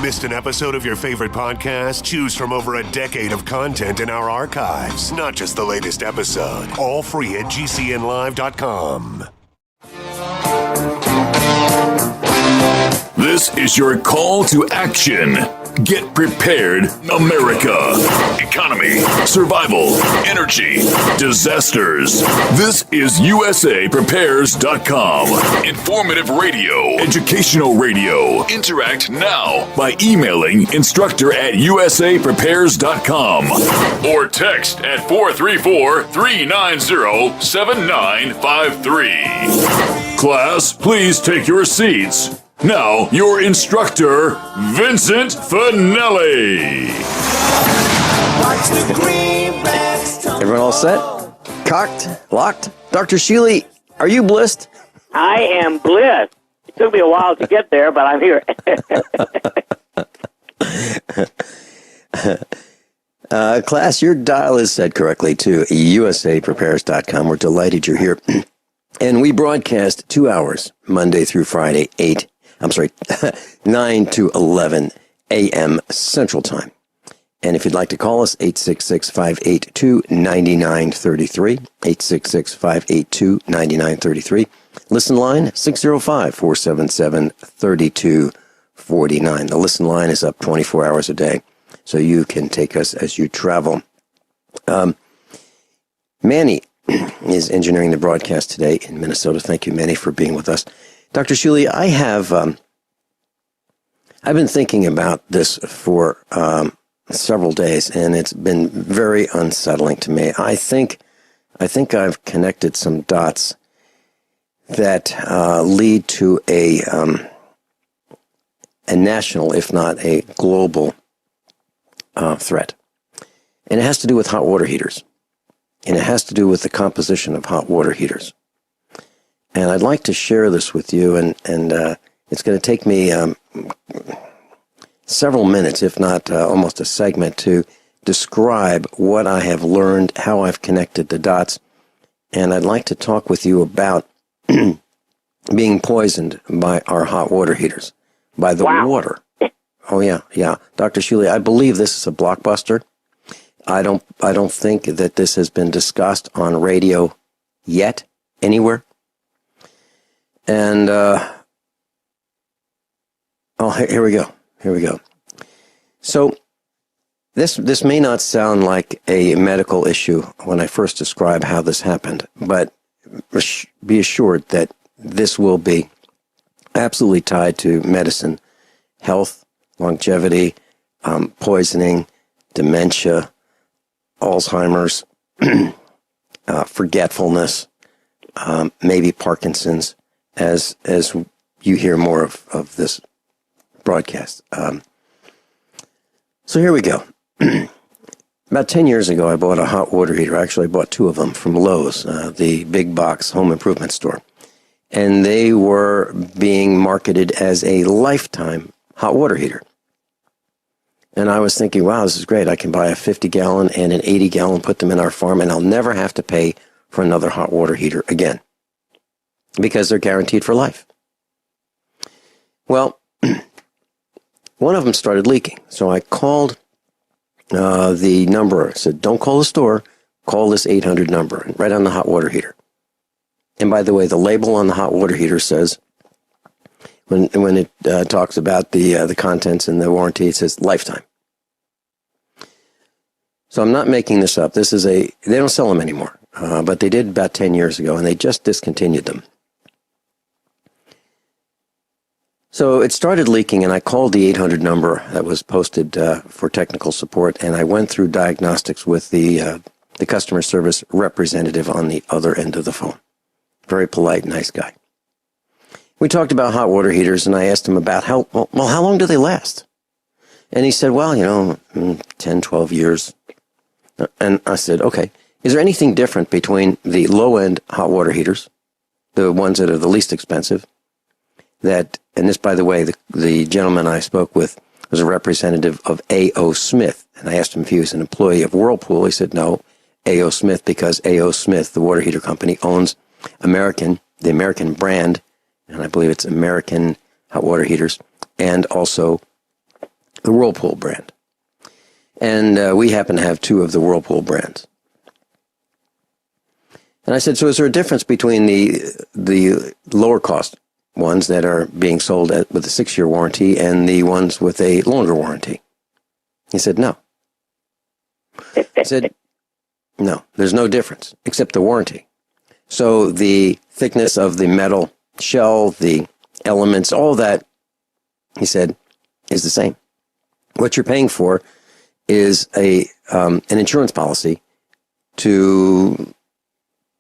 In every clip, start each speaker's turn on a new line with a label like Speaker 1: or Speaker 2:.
Speaker 1: Missed an episode of your favorite podcast? Choose from over a decade of content in our archives, not just the latest episode. All free at gcnlive.com.
Speaker 2: This is your call to action. Get prepared, America. Economy, survival, energy, disasters. This is USAPrepares.com. Informative radio, educational radio. Interact now by emailing instructor@USAPrepares.com or text at 434-390-7953. Class, please take your seats. Now, your instructor, Vincent Finelli.
Speaker 3: Everyone all set? Cocked? Locked? Dr. Shealy, are you blissed?
Speaker 4: I am blissed. It took me a while to get there, but I'm here.
Speaker 3: Class, your dial is set correctly to USAPrepares.com. We're delighted you're here. And we broadcast 2 hours, Monday through Friday, 9 to 11 a.m. Central Time. And if you'd like to call us, 866-582-9933, 866-582-9933. Listen line, 605-477-3249. The listen line is up 24 hours a day, so you can take us as you travel. Manny is engineering the broadcast today in Minnesota. Thank you, Manny, for being with us. Dr. Shealy, I have... I've been thinking about this for several days, and it's been very unsettling to me. I think I've connected some dots that lead to a national, if not a global, threat, and it has to do with hot water heaters, and it has to do with the composition of hot water heaters. And I'd like to share this with you, and it's going to take me several minutes, if not almost a segment, to describe what I have learned, how I've connected the dots. And I'd like to talk with you about being poisoned by our hot water heaters, by the water. Oh, yeah. Dr. Shealy, I believe this is a blockbuster. I don't think that this has been discussed on radio yet, anywhere. And, here we go. So this may not sound like a medical issue when I first describe how this happened, but be assured that this will be absolutely tied to medicine, health, longevity, poisoning, dementia, Alzheimer's, forgetfulness, maybe Parkinson's, as you hear more of this broadcast. So here we go. About 10 years ago, I bought a hot water heater. Actually, I bought two of them from Lowe's, the big box home improvement store. And they were being marketed as a lifetime hot water heater. And I was thinking, wow, this is great. I can buy a 50-gallon and an 80-gallon, put them in our farm, and I'll never have to pay for another hot water heater again, because they're guaranteed for life. Well, one of them started leaking. So I called the number. I said, don't call the store, call this 800 number, right on the hot water heater. And by the way, the label on the hot water heater says, when it talks about the contents and the warranty, it says lifetime. So I'm not making this up. They don't sell them anymore, but they did about 10 years ago, and they just discontinued them. So it started leaking, and I called the 800 number that was posted for technical support, and I went through diagnostics with the customer service representative on the other end of the phone. Very polite, nice guy. We talked about hot water heaters, and I asked him about how long do they last? And he said, 10, 12 years. And I said, okay, is there anything different between the low-end hot water heaters, the ones that are the least expensive, and this, by the way, the gentleman I spoke with was a representative of A.O. Smith, and I asked him if he was an employee of Whirlpool. He said, no, A.O. Smith, because A.O. Smith, the water heater company, owns the American brand, and I believe it's American hot water heaters, and also the Whirlpool brand. And we happen to have two of the Whirlpool brands. And I said, so is there a difference between the lower cost ones that are being sold with a 6-year warranty and the ones with a longer warranty? He said, no. I said, no, there's no difference except the warranty. So the thickness of the metal shell, the elements, all that, he said, is the same. What you're paying for is an insurance policy to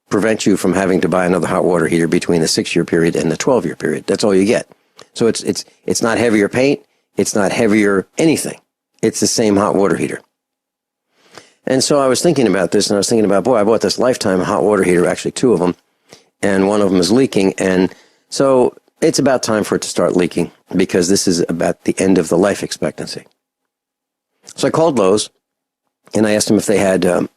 Speaker 3: prevent you from having to buy another hot water heater between the 6-year period and the 12-year period. That's all you get. So it's not heavier paint. It's not heavier anything. It's the same hot water heater. And so I was thinking about this, and I was thinking about, boy, I bought this Lifetime hot water heater, actually two of them, and one of them is leaking. And so it's about time for it to start leaking because this is about the end of the life expectancy. So I called Lowe's, and I asked them if they had an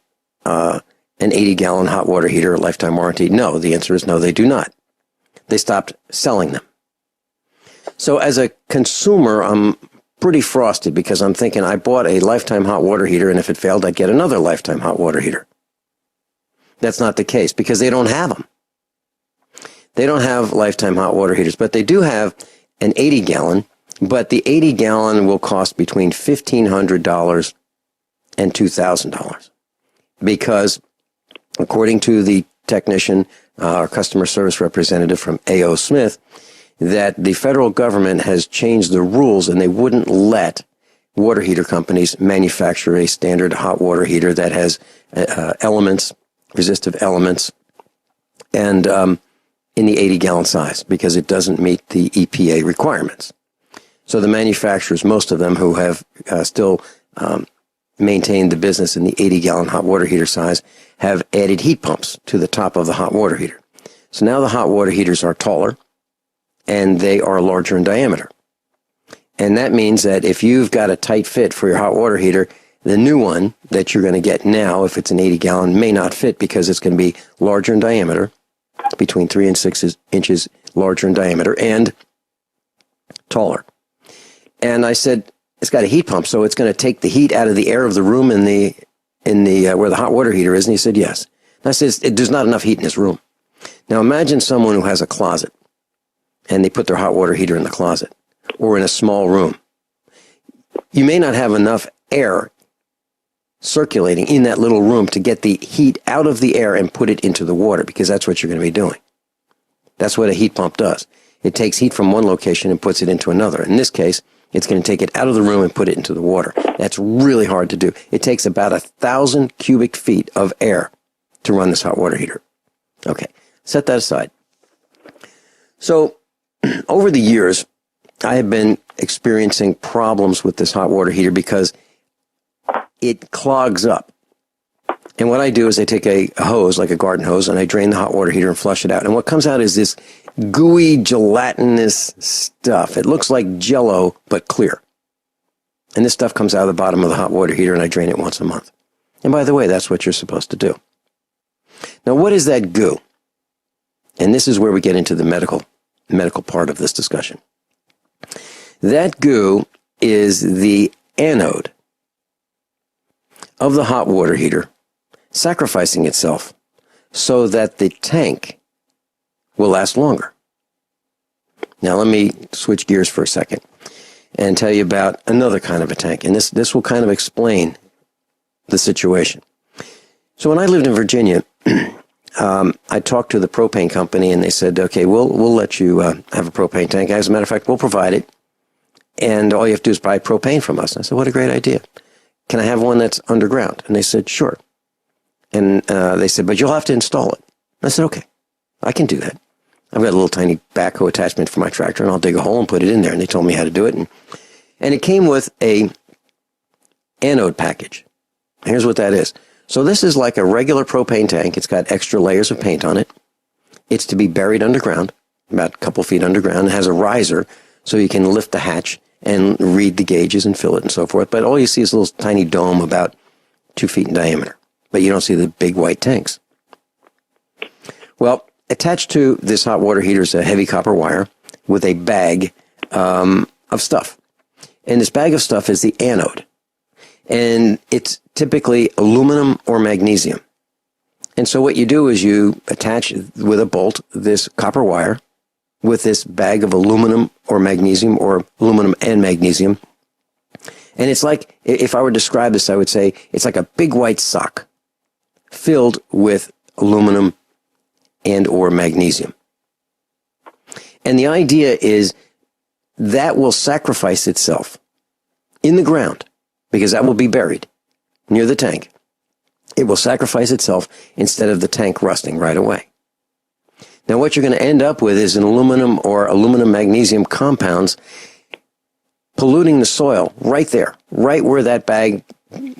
Speaker 3: 80-gallon hot water heater, a lifetime warranty. No, the answer is no, they do not. They stopped selling them. So as a consumer, I'm pretty frosted because I'm thinking I bought a lifetime hot water heater, and if it failed, I'd get another lifetime hot water heater. That's not the case because they don't have them. They don't have lifetime hot water heaters, but they do have an 80-gallon, but the 80-gallon will cost between $1,500 and $2,000 because according to the technician, our customer service representative from A.O. Smith, that the federal government has changed the rules and they wouldn't let water heater companies manufacture a standard hot water heater that has elements, resistive elements, and in the 80-gallon size because it doesn't meet the EPA requirements. So the manufacturers, most of them who have still maintained the business in the 80-gallon hot water heater size, have added heat pumps to the top of the hot water heater. So now the hot water heaters are taller and they are larger in diameter. And that means that if you've got a tight fit for your hot water heater, the new one that you're going to get now, if it's an 80-gallon, may not fit because it's going to be larger in diameter, between 3 and 6 inches larger in diameter, and taller. And I said, it's got a heat pump, so it's going to take the heat out of the air of the room in the where the hot water heater is. And he said, yes. And I said, there's not enough heat in this room. Now imagine someone who has a closet and they put their hot water heater in the closet or in a small room. You may not have enough air circulating in that little room to get the heat out of the air and put it into the water because that's what you're going to be doing. That's what a heat pump does. It takes heat from one location and puts it into another. In this case, it's going to take it out of the room and put it into the water. That's really hard to do. It takes about 1,000 cubic feet of air to run this hot water heater. Okay, set that aside. So over the years, I have been experiencing problems with this hot water heater because it clogs up. And what I do is I take a hose, like a garden hose, and I drain the hot water heater and flush it out. And what comes out is this gooey, gelatinous stuff. It looks like Jell-O, but clear. And this stuff comes out of the bottom of the hot water heater, and I drain it once a month. And by the way, that's what you're supposed to do. Now, what is that goo? And this is where we get into the medical part of this discussion. That goo is the anode of the hot water heater sacrificing itself so that the tank will last longer. Now let me switch gears for a second and tell you about another kind of a tank. And this will kind of explain the situation. So when I lived in Virginia, I talked to the propane company and they said, okay, we'll let you have a propane tank. As a matter of fact, we'll provide it. And all you have to do is buy propane from us. And I said, what a great idea. Can I have one that's underground? And they said, sure. And they said, but you'll have to install it. I said, okay, I can do that. I've got a little tiny backhoe attachment for my tractor, and I'll dig a hole and put it in there. And they told me how to do it. And it came with a anode package. Here's what that is. So this is like a regular propane tank. It's got extra layers of paint on it. It's to be buried underground, about a couple feet underground. It has a riser so you can lift the hatch and read the gauges and fill it and so forth. But all you see is a little tiny dome about 2 feet in diameter. But you don't see the big white tanks. Well, attached to this hot water heater is a heavy copper wire with a bag of stuff. And this bag of stuff is the anode. And it's typically aluminum or magnesium. And so what you do is you attach with a bolt this copper wire with this bag of aluminum or magnesium, or aluminum and magnesium. And it's like, if I were to describe this, I would say it's like a big white sock filled with aluminum and or magnesium. And the idea is that will sacrifice itself in the ground, because that will be buried near the tank. It will sacrifice itself instead of the tank rusting right away. Now, what you're going to end up with is an aluminum or aluminum magnesium compounds polluting the soil right there, right where that bag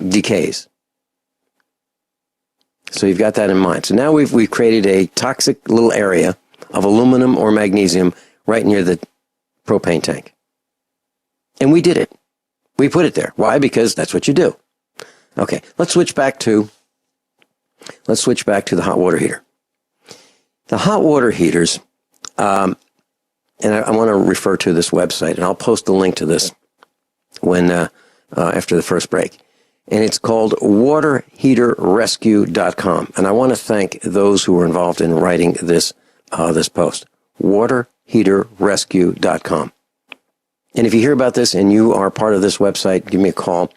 Speaker 3: decays. So you've got that in mind. So now we've created a toxic little area of aluminum or magnesium right near the propane tank. And we did it. We put it there. Why? Because that's what you do. Okay, let's switch back to the hot water heater. The hot water heaters, and I want to refer to this website, and I'll post a link to this when after the first break. And it's called waterheaterrescue.com. And I want to thank those who were involved in writing this post. Waterheaterrescue.com. And if you hear about this and you are part of this website, give me a call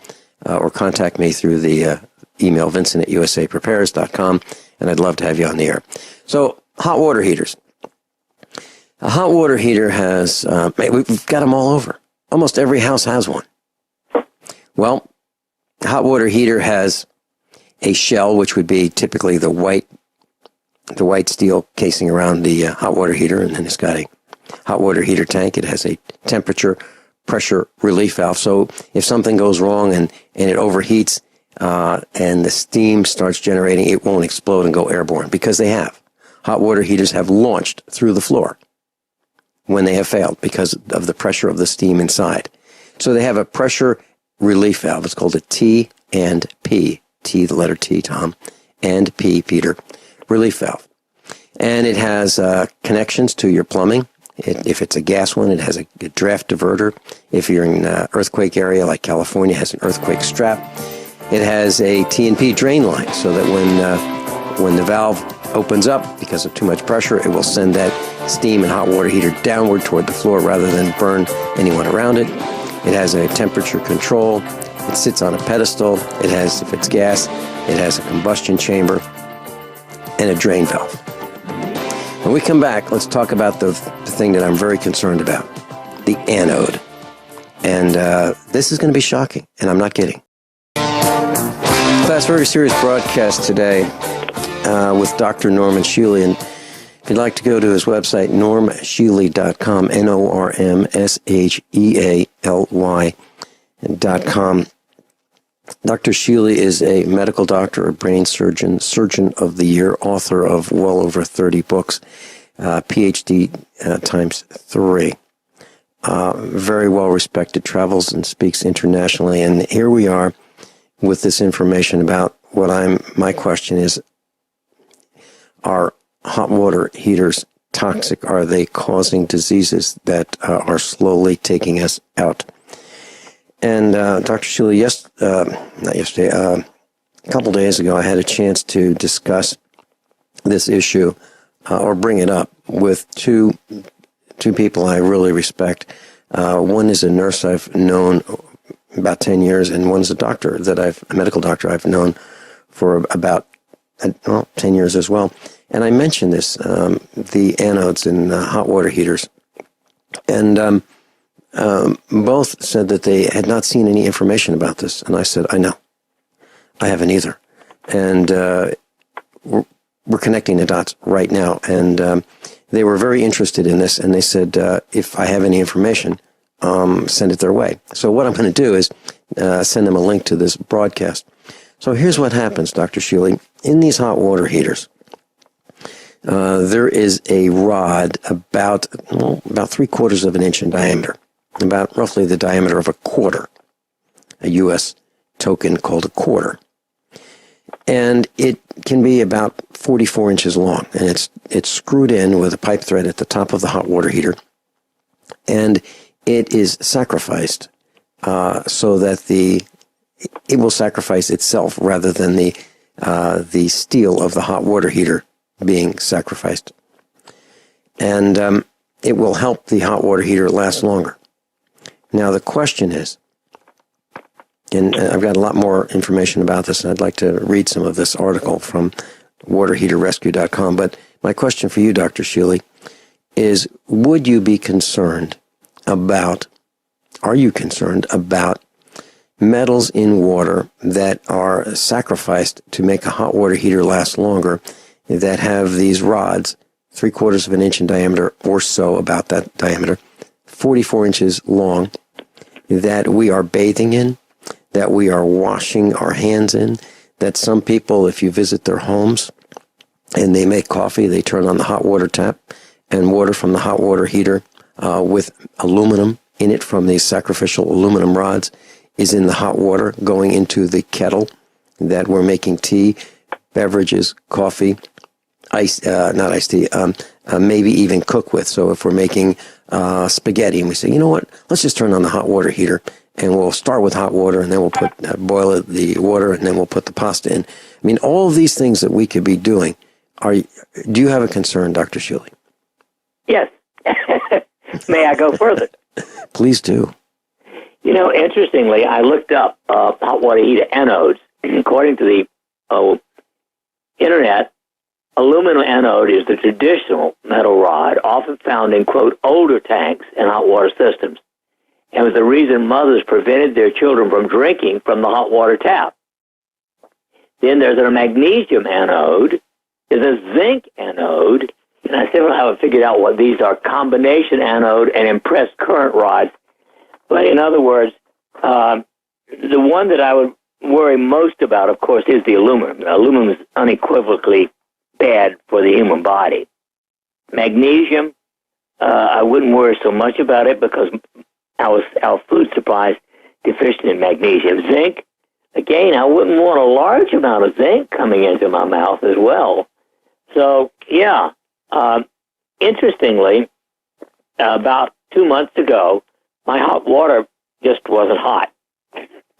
Speaker 3: or contact me through the email vincent@usaprepares.com, and I'd love to have you on the air. So, hot water heaters. A hot water heater has, we've got them all over. Almost every house has one. Well, a hot water heater has a shell, which would be typically the white steel casing around the hot water heater, and then it's got a hot water heater tank. It has a temperature pressure relief valve. So if something goes wrong and it overheats and the steam starts generating, it won't explode and go airborne, because they have. Hot water heaters have launched through the floor when they have failed because of the pressure of the steam inside. So they have a pressure relief valve. It's called a T and P. T, the letter T, Tom, and P, Peter, relief valve. And it has connections to your plumbing. If it's a gas one, it has a draft diverter. If you're in an earthquake area like California, it has an earthquake strap. It has a T&P drain line, so that when the valve opens up because of too much pressure, it will send that steam and hot water heater downward toward the floor rather than burn anyone around it. It has a temperature control. It sits on a pedestal. It has, if it's gas, it has a combustion chamber and a drain valve. When we come back, let's talk about the thing that I'm very concerned about, the anode. And this is going to be shocking, and I'm not kidding. Class, very serious broadcast today with Dr. Norman Shealy. And if you'd like to go to his website, normshealy.com, NORMSHEALY.com. Dr. Shealy is a medical doctor, a brain surgeon, surgeon of the year, author of well over 30 books, PhD times 3. Very well respected, travels and speaks internationally. And here we are with this information about my question is, are hot water heaters toxic? Are they causing diseases that are slowly taking us out? And Dr. Shealy, a couple days ago, I had a chance to discuss this issue or bring it up with two people I really respect. One is a nurse I've known about 10 years, and one's a medical doctor I've known for about 10 years as well. And I mentioned this, the anodes in hot water heaters. And both said that they had not seen any information about this. And I said, I know. I haven't either. And we're connecting the dots right now. And they were very interested in this. And they said, if I have any information, send it their way. So what I'm going to do is send them a link to this broadcast. So here's what happens, Dr. Shealy. In these hot water heaters, there is a rod about 3/4 of an inch in diameter, about roughly the diameter of a quarter, a U.S. token called a quarter. And it can be about 44 inches long, and it's screwed in with a pipe thread at the top of the hot water heater, and it is sacrificed so that it will sacrifice itself rather than the steel of the hot water heater being sacrificed. And it will help the hot water heater last longer. Now, the question is, and I've got a lot more information about this, and I'd like to read some of this article from waterheaterrescue.com, but my question for you, Dr. Shealy, is are you concerned about metals in water that are sacrificed to make a hot water heater last longer, that have these rods 3/4 of an inch in diameter or so, about that diameter, 44 inches long, that we are bathing in, that we are washing our hands in, that some people, if you visit their homes and they make coffee, they turn on the hot water tap, and water from the hot water heater with aluminum in it from these sacrificial aluminum rods is in the hot water going into the kettle that we're making tea, beverages, coffee, not iced tea, maybe even cook with. So if we're making spaghetti and we say, you know what, let's just turn on the hot water heater and we'll start with hot water and then we'll boil the water and then we'll put the pasta in. I mean, all of these things that we could be doing. Do you have a concern, Dr. Shealy?
Speaker 4: Yes. May I go further?
Speaker 3: Please do.
Speaker 4: You know, interestingly, I looked up hot water heater anodes. According to the Internet, aluminum anode is the traditional metal rod often found in, quote, older tanks and hot water systems, and was the reason mothers prevented their children from drinking from the hot water tap. Then there's a magnesium anode, there's a zinc anode, and I still haven't figured out what these are, combination anode and impressed current rods. But in other words, the one that I would worry most about, of course, is the aluminum. Aluminum is unequivocally bad for the human body. Magnesium, I wouldn't worry so much about it because our food supply is deficient in magnesium. Zinc, again, I wouldn't want a large amount of zinc coming into my mouth as well. So, yeah, interestingly, about 2 months ago, my hot water just wasn't hot.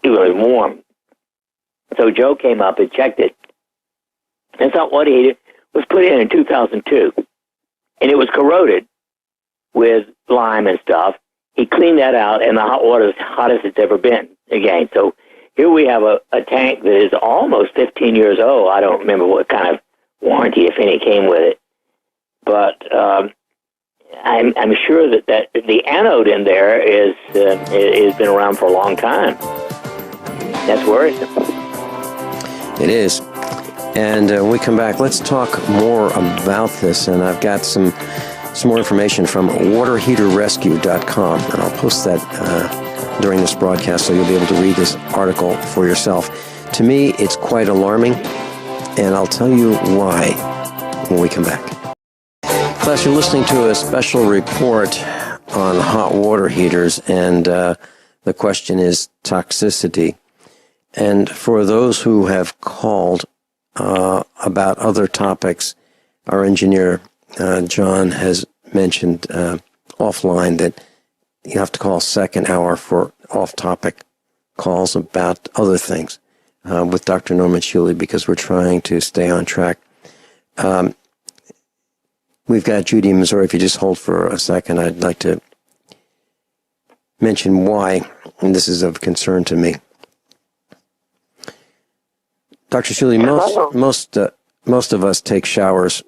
Speaker 4: It was warm. So Joe came up and checked it. And hot water heater was put in 2002. And it was corroded with lime and stuff. He cleaned that out, and the hot water is hot as it's ever been again. So here we have a tank that is almost 15 years old. I don't remember what kind of warranty, if any, came with it. But I'm sure that the anode in there has been around for a long time. That's worrisome.
Speaker 3: It is. And when we come back, let's talk more about this. And I've got some more information from waterheaterrescue.com, and I'll post that during this broadcast so you'll be able to read this article for yourself. To me, it's quite alarming, and I'll tell you why when we come back. Class, you're listening to a special report on hot water heaters, and the question is toxicity. And for those who have called about other topics, our engineer, John, has mentioned offline that you have to call second hour for off-topic calls about other things with Dr. Norman Shealy because we're trying to stay on track. We've got Judy in Missouri. If you just hold for a second, I'd like to mention why, and this is of concern to me. Dr. Shealy, most of us take showers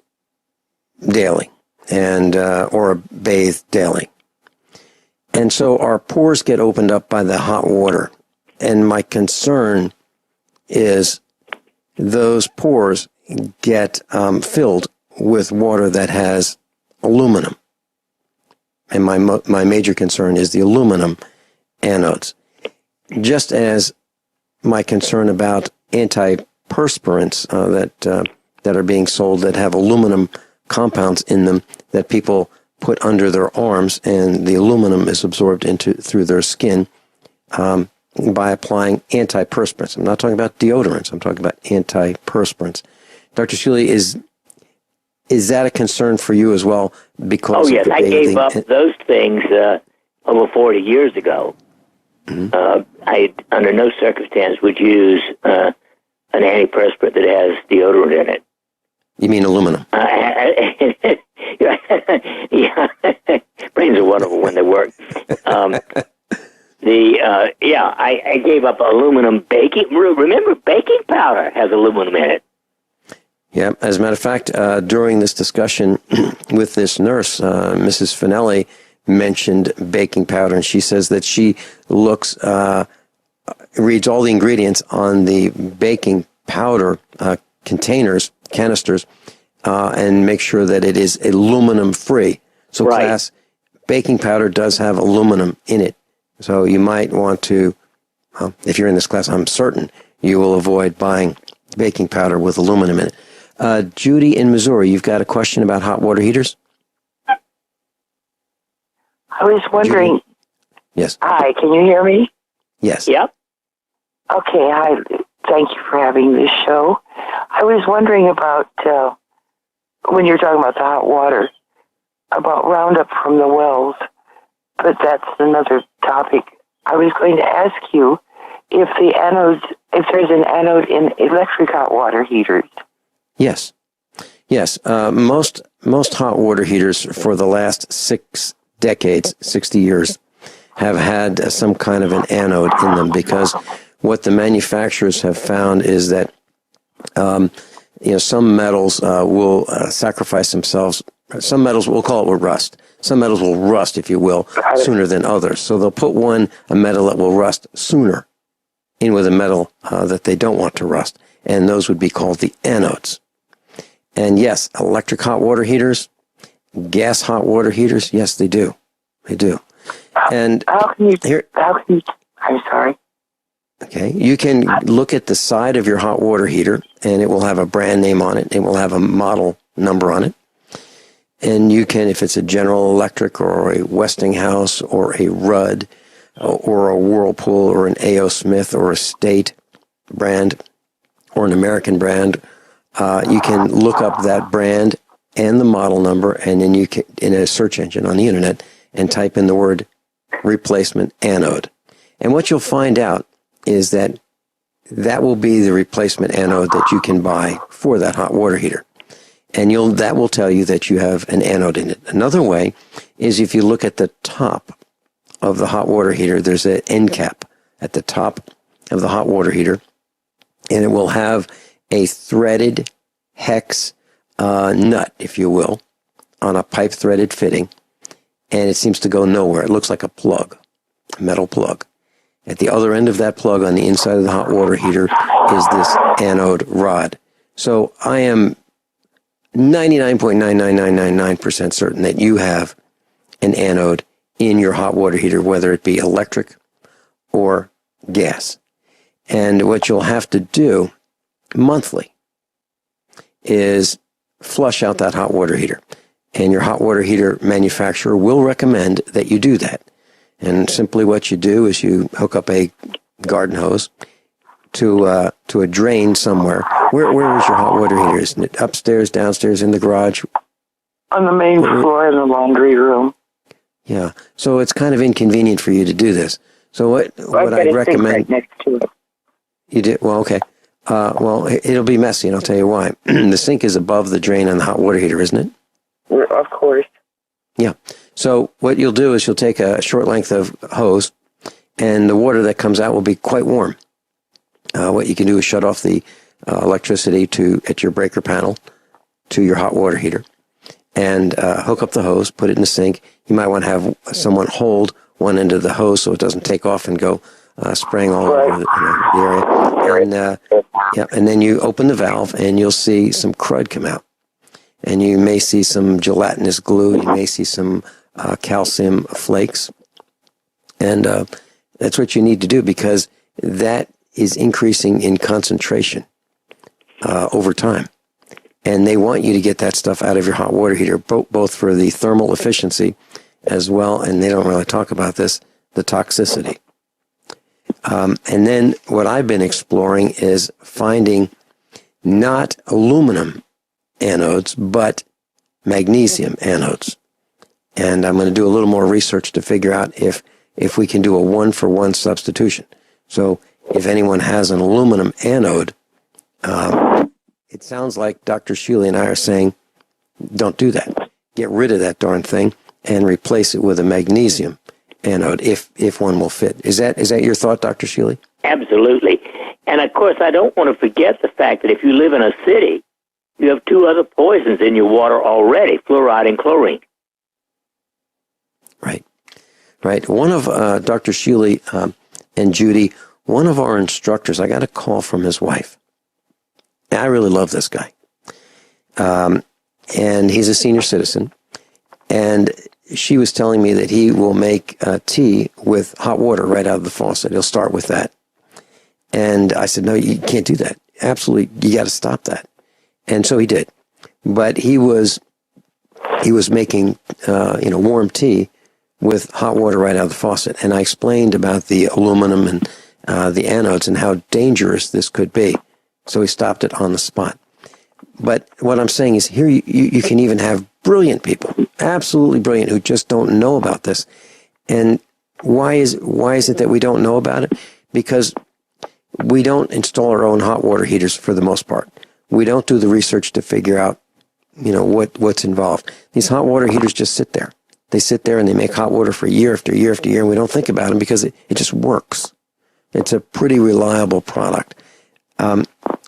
Speaker 3: daily and or bathe daily. And so our pores get opened up by the hot water. And my concern is those pores get filled with water that has aluminum. And my major concern is the aluminum anodes. Just as my concern about antiperspirants that are being sold that have aluminum compounds in them that people put under their arms, and the aluminum is absorbed through their skin by applying antiperspirants. I'm not talking about deodorants. I'm talking about antiperspirants. Dr. Shealy, is that a concern for you as well? Because
Speaker 4: yes, I gave up those things over 40 years ago. I, under no circumstance, would use an antiperspirant that has deodorant in it.
Speaker 3: You mean aluminum?
Speaker 4: Yeah, brains are wonderful when they work. I gave up aluminum baking. Remember, baking powder has aluminum in it.
Speaker 3: Yeah, as a matter of fact, during this discussion with this nurse, Mrs. Finelli mentioned baking powder, and she says that she reads all the ingredients on the baking powder canisters, and make sure that it is aluminum free. So,
Speaker 4: right.
Speaker 3: Class, baking powder does have aluminum in it. So you might want to, if you're in this class, I'm certain you will avoid buying baking powder with aluminum in it. Judy in Missouri, you've got a question about hot water heaters?
Speaker 5: I was wondering.
Speaker 3: Judy? Yes.
Speaker 5: Hi, can you hear me?
Speaker 3: Yes.
Speaker 4: Yep.
Speaker 5: Okay, hi. Thank you for having this show. I was wondering about, when you're talking about the hot water, about Roundup from the wells, but that's another topic. I was going to ask you if there's an anode in electric hot water heaters.
Speaker 3: Yes. Most hot water heaters for the last 6 decades, 60 years, have had some kind of an anode in them, because what the manufacturers have found is that some metals will sacrifice themselves. Some metals, we'll call it rust. Some metals will rust, if you will, sooner than others. So they'll put a metal that will rust sooner in with a metal that they don't want to rust. And those would be called the anodes. And yes, electric hot water heaters, gas hot water heaters, yes, they do. They do. And
Speaker 5: how can you, I'm sorry.
Speaker 3: Okay, you can look at the side of your hot water heater, and it will have a brand name on it. It will have a model number on it. And you can, if it's a General Electric or a Westinghouse or a Rudd or a Whirlpool or an A.O. Smith or a State brand or an American brand, you can look up that brand and the model number, and then you can, in a search engine on the internet, and type in the word replacement anode. And what you'll find out is that will be the replacement anode that you can buy for that hot water heater. And that will tell you that you have an anode in it. Another way is if you look at the top of the hot water heater, there's an end cap at the top of the hot water heater, and it will have a threaded hex nut, if you will, on a pipe threaded fitting, and it seems to go nowhere. It looks like a plug, a metal plug. At the other end of that plug on the inside of the hot water heater is this anode rod. So I am 99.99999% certain that you have an anode in your hot water heater, whether it be electric or gas. And what you'll have to do monthly is flush out that hot water heater. And your hot water heater manufacturer will recommend that you do that. And simply what you do is you hook up a garden hose to a drain somewhere. Where is your hot water heater? Isn't it upstairs, downstairs, in the garage?
Speaker 5: On the main floor in the laundry room.
Speaker 3: Yeah. So it's kind of inconvenient for you to do this. So what I'd recommend...
Speaker 5: Right next to it.
Speaker 3: You did? Well, okay. Well, it'll be messy, and I'll tell you why. The sink is above the drain on the hot water heater, isn't it?
Speaker 5: Of course.
Speaker 3: Yeah. So what you'll do is you'll take a short length of hose, and the water that comes out will be quite warm. What you can do is shut off the electricity at your breaker panel to your hot water heater, and hook up the hose, put it in the sink. You might want to have someone hold one end of the hose so it doesn't take off and go spraying all over the area. And then you open the valve, and you'll see some crud come out. And you may see some gelatinous glue. You may see some calcium flakes. And that's what you need to do, because that is increasing in concentration over time. And they want you to get that stuff out of your hot water heater, both for the thermal efficiency as well, and they don't really talk about this, the toxicity. And then what I've been exploring is finding not aluminum anodes, but magnesium anodes. And I'm going to do a little more research to figure out if if we can do a one-for-one substitution. So if anyone has an aluminum anode, it sounds like Dr. Shealy and I are saying, don't do that. Get rid of that darn thing and replace it with a magnesium anode if one will fit. Is that your thought, Dr. Shealy?
Speaker 4: Absolutely. And, of course, I don't want to forget the fact that if you live in a city, you have two other poisons in your water already, fluoride and chlorine.
Speaker 3: Right. One of Dr. Shealy and Judy, one of our instructors, I got a call from his wife. I really love this guy. And he's a senior citizen. And she was telling me that he will make tea with hot water right out of the faucet. He'll start with that. And I said, no, you can't do that. Absolutely, you got to stop that. And so he did. But he was making warm tea with hot water right out of the faucet. And I explained about the aluminum and the anodes and how dangerous this could be. So he stopped it on the spot. But what I'm saying is here you can even have brilliant people, absolutely brilliant, who just don't know about this. And why is it that we don't know about it? Because we don't install our own hot water heaters for the most part. We don't do the research to figure out, what's involved. These hot water heaters just sit there. They sit there and they make hot water for year after year after year, and we don't think about them because it just works. It's a pretty reliable product.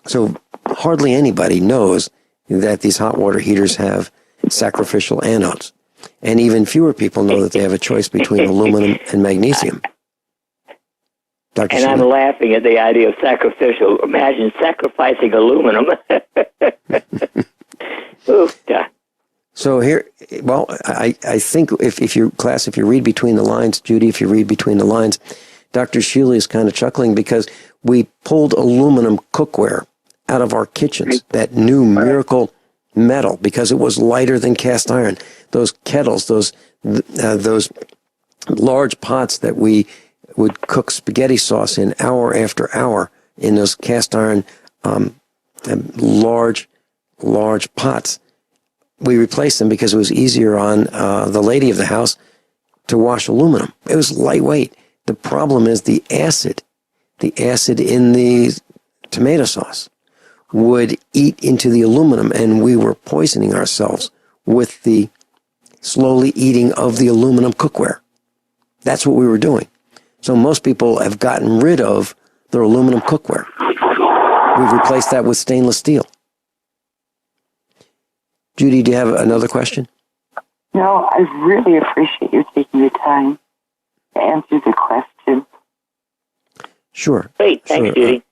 Speaker 3: So hardly anybody knows that these hot water heaters have sacrificial anodes. And even fewer people know that they have a choice between aluminum and magnesium. Dr.
Speaker 4: And I'm laughing at the idea of sacrificial. Imagine sacrificing aluminum. Oof.
Speaker 3: So here, well, I think if you read between the lines, Judy, if you read between the lines, Dr. Shealy is kind of chuckling because we pulled aluminum cookware out of our kitchens, that new miracle metal, because it was lighter than cast iron. Those kettles, those large pots that we would cook spaghetti sauce in hour after hour in those cast iron large pots. We replaced them because it was easier on the lady of the house to wash aluminum. It was lightweight. The problem is the acid in the tomato sauce would eat into the aluminum, and we were poisoning ourselves with the slowly eating of the aluminum cookware. That's what we were doing. So most people have gotten rid of their aluminum cookware. We've replaced that with stainless steel. Judy, do you have another question?
Speaker 5: No, I really appreciate you taking the time to answer the question.
Speaker 3: Sure.
Speaker 4: Great. Thanks, Judy.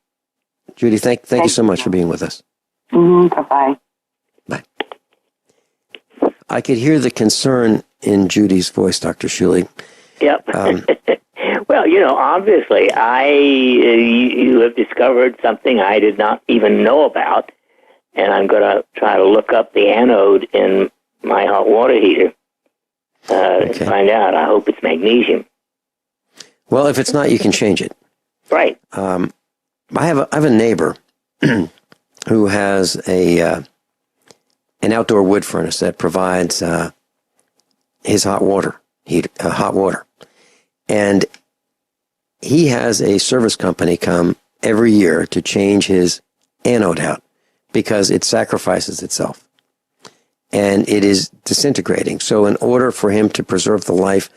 Speaker 3: Judy, thank you so much for being with us.
Speaker 5: Bye-bye.
Speaker 3: Bye. I could hear the concern in Judy's voice, Dr. Shealy.
Speaker 4: Yep. Well, obviously, you have discovered something I did not even know about, and I'm going to try to look up the anode in my hot water heater and find out. I hope it's magnesium.
Speaker 3: Well, if it's not, you can change it.
Speaker 4: Right.
Speaker 3: I have a neighbor who has an outdoor wood furnace that provides his hot water and he has a service company come every year to change his anode out because it sacrifices itself and it is disintegrating. So in order for him to preserve the life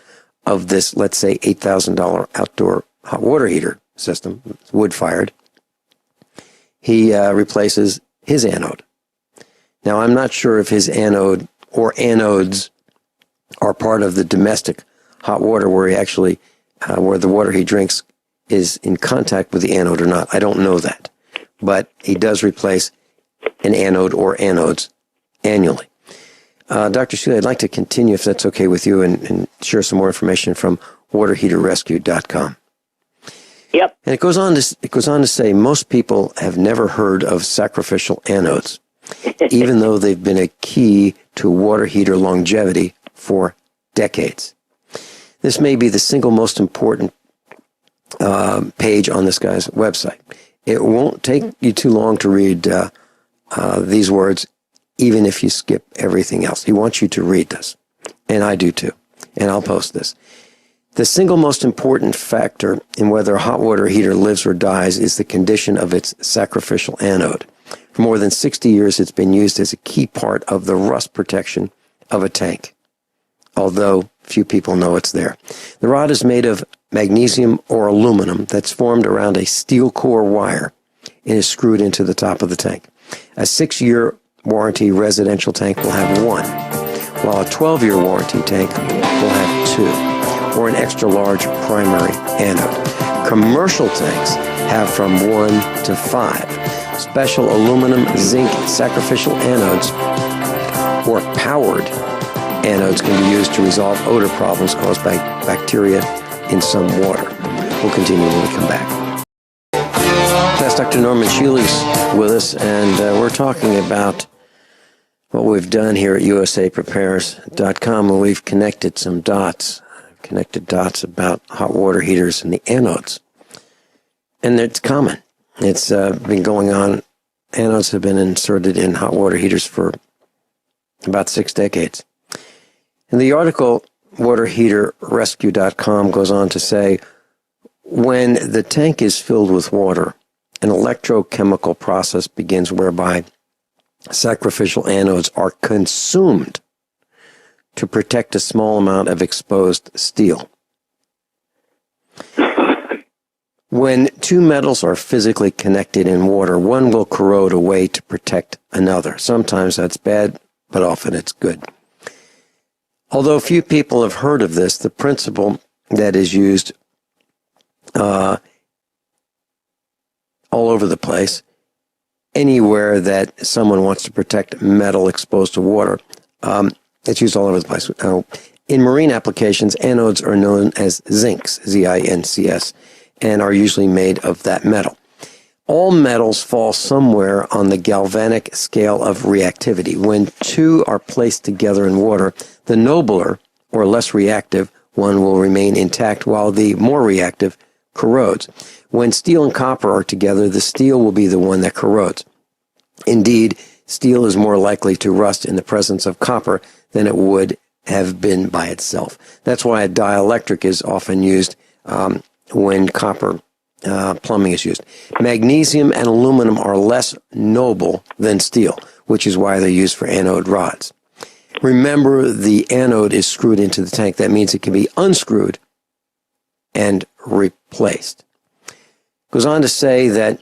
Speaker 3: of this, let's say $8,000 outdoor hot water heater system, wood-fired, he replaces his anode. Now, I'm not sure if his anode or anodes are part of the domestic hot water where he actually, where the water he drinks is in contact with the anode or not. I don't know that. But he does replace an anode or anodes annually. Dr. Shealy, I'd like to continue, if that's okay with you, and share some more information from waterheaterrescue.com.
Speaker 4: Yep.
Speaker 3: And it goes on to say most people have never heard of sacrificial anodes, even though they've been a key to water heater longevity for decades. This may be the single most important page on this guy's website. It won't take you too long to read these words, even if you skip everything else. He wants you to read this, and I do too, and I'll post this. The single most important factor in whether a hot water heater lives or dies is the condition of its sacrificial anode. For more than 60 years, it's been used as a key part of the rust protection of a tank, although few people know it's there. The rod is made of magnesium or aluminum that's formed around a steel core wire and is screwed into the top of the tank. A 6-year warranty residential tank will have one, while a 12-year warranty tank will have two, or an extra large primary anode. Commercial tanks have from 1 to 5. Special aluminum zinc sacrificial anodes or powered anodes can be used to resolve odor problems caused by bacteria in some water. We'll continue when we come back. That's Dr. Norman Shealy's with us, and we're talking about what we've done here at usaprepares.com, and we've connected dots about hot water heaters and the anodes. And it's common. It's been going on. Anodes have been inserted in hot water heaters for about 6 decades. And the article, waterheaterrescue.com, goes on to say, when the tank is filled with water, an electrochemical process begins whereby sacrificial anodes are consumed to protect a small amount of exposed steel. When two metals are physically connected in water, one will corrode away to protect another. Sometimes that's bad, but often it's good. Although few people have heard of this, the principle that is used all over the place, anywhere that someone wants to protect metal exposed to water, it's used all over the place. In marine applications, anodes are known as zincs, Z-I-N-C-S, and are usually made of that metal. All metals fall somewhere on the galvanic scale of reactivity. When two are placed together in water, the nobler or less reactive one will remain intact while the more reactive corrodes. When steel and copper are together, the steel will be the one that corrodes. Indeed, steel is more likely to rust in the presence of copper than it would have been by itself. That's why a dielectric is often used when copper plumbing is used. Magnesium and aluminum are less noble than steel, which is why they're used for anode rods. Remember, the anode is screwed into the tank. That means it can be unscrewed and replaced. Goes on to say that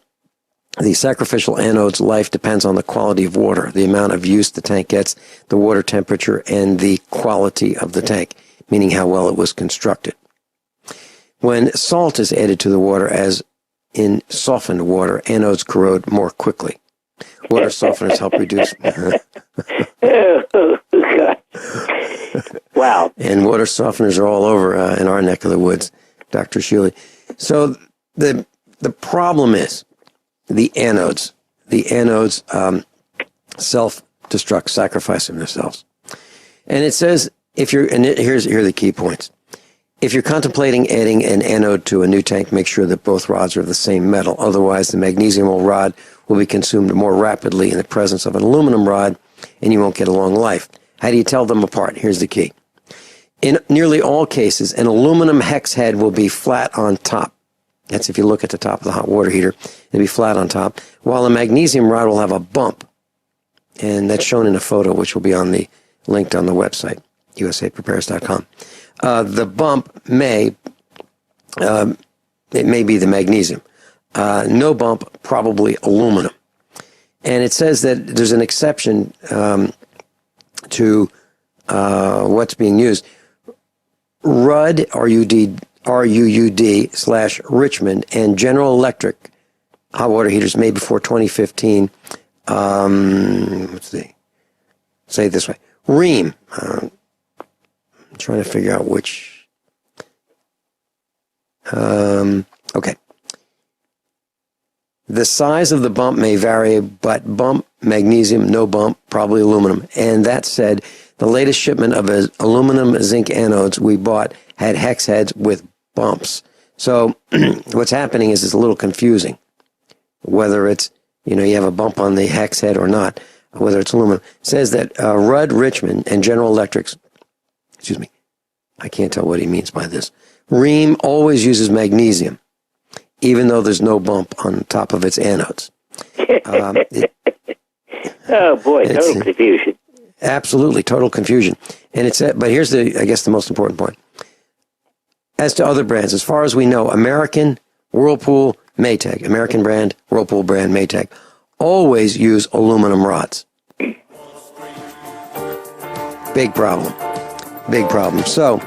Speaker 3: the sacrificial anode's life depends on the quality of water, the amount of use the tank gets, the water temperature, and the quality of the tank, meaning how well it was constructed. When salt is added to the water, as in softened water, anodes corrode more quickly. Water softeners help reduce...
Speaker 4: Wow.
Speaker 3: And water softeners are all over in our neck of the woods, Dr. Shealy. So the problem is the anodes. The anodes self-destruct, sacrificing themselves. And it says, here are the key points. If you're contemplating adding an anode to a new tank, make sure that both rods are of the same metal. Otherwise, the magnesium rod will be consumed more rapidly in the presence of an aluminum rod, and you won't get a long life. How do you tell them apart? Here's the key. In nearly all cases, an aluminum hex head will be flat on top. That's if you look at the top of the hot water heater, it'll be flat on top, while a magnesium rod will have a bump. And that's shown in a photo, which will be linked on the website, usaprepares.com. The bump it may be the magnesium. No bump, probably aluminum. And it says that there's an exception to what's being used. RUD, RUUD/Richmond, and General Electric hot water heaters made before 2015. Let's see. Say it this way. Rheem. I'm trying to figure out which. Okay. The size of the bump may vary, but bump, magnesium, no bump, probably aluminum. And that said, the latest shipment of aluminum zinc anodes we bought had hex heads with bumps. So what's happening is it's a little confusing, whether it's, you have a bump on the hex head or not, whether it's aluminum. It says that Rudd, Richmond, and General Electric's, I can't tell what he means by this, Rheem always uses magnesium, even though there's no bump on top of its anodes.
Speaker 4: Oh boy, total confusion.
Speaker 3: Absolutely, total confusion. And but here's I guess the most important point. As to other brands, as far as we know, American, Whirlpool, Maytag, American brand, Whirlpool brand, Maytag, always use aluminum rods. Big problem. Big problem. So,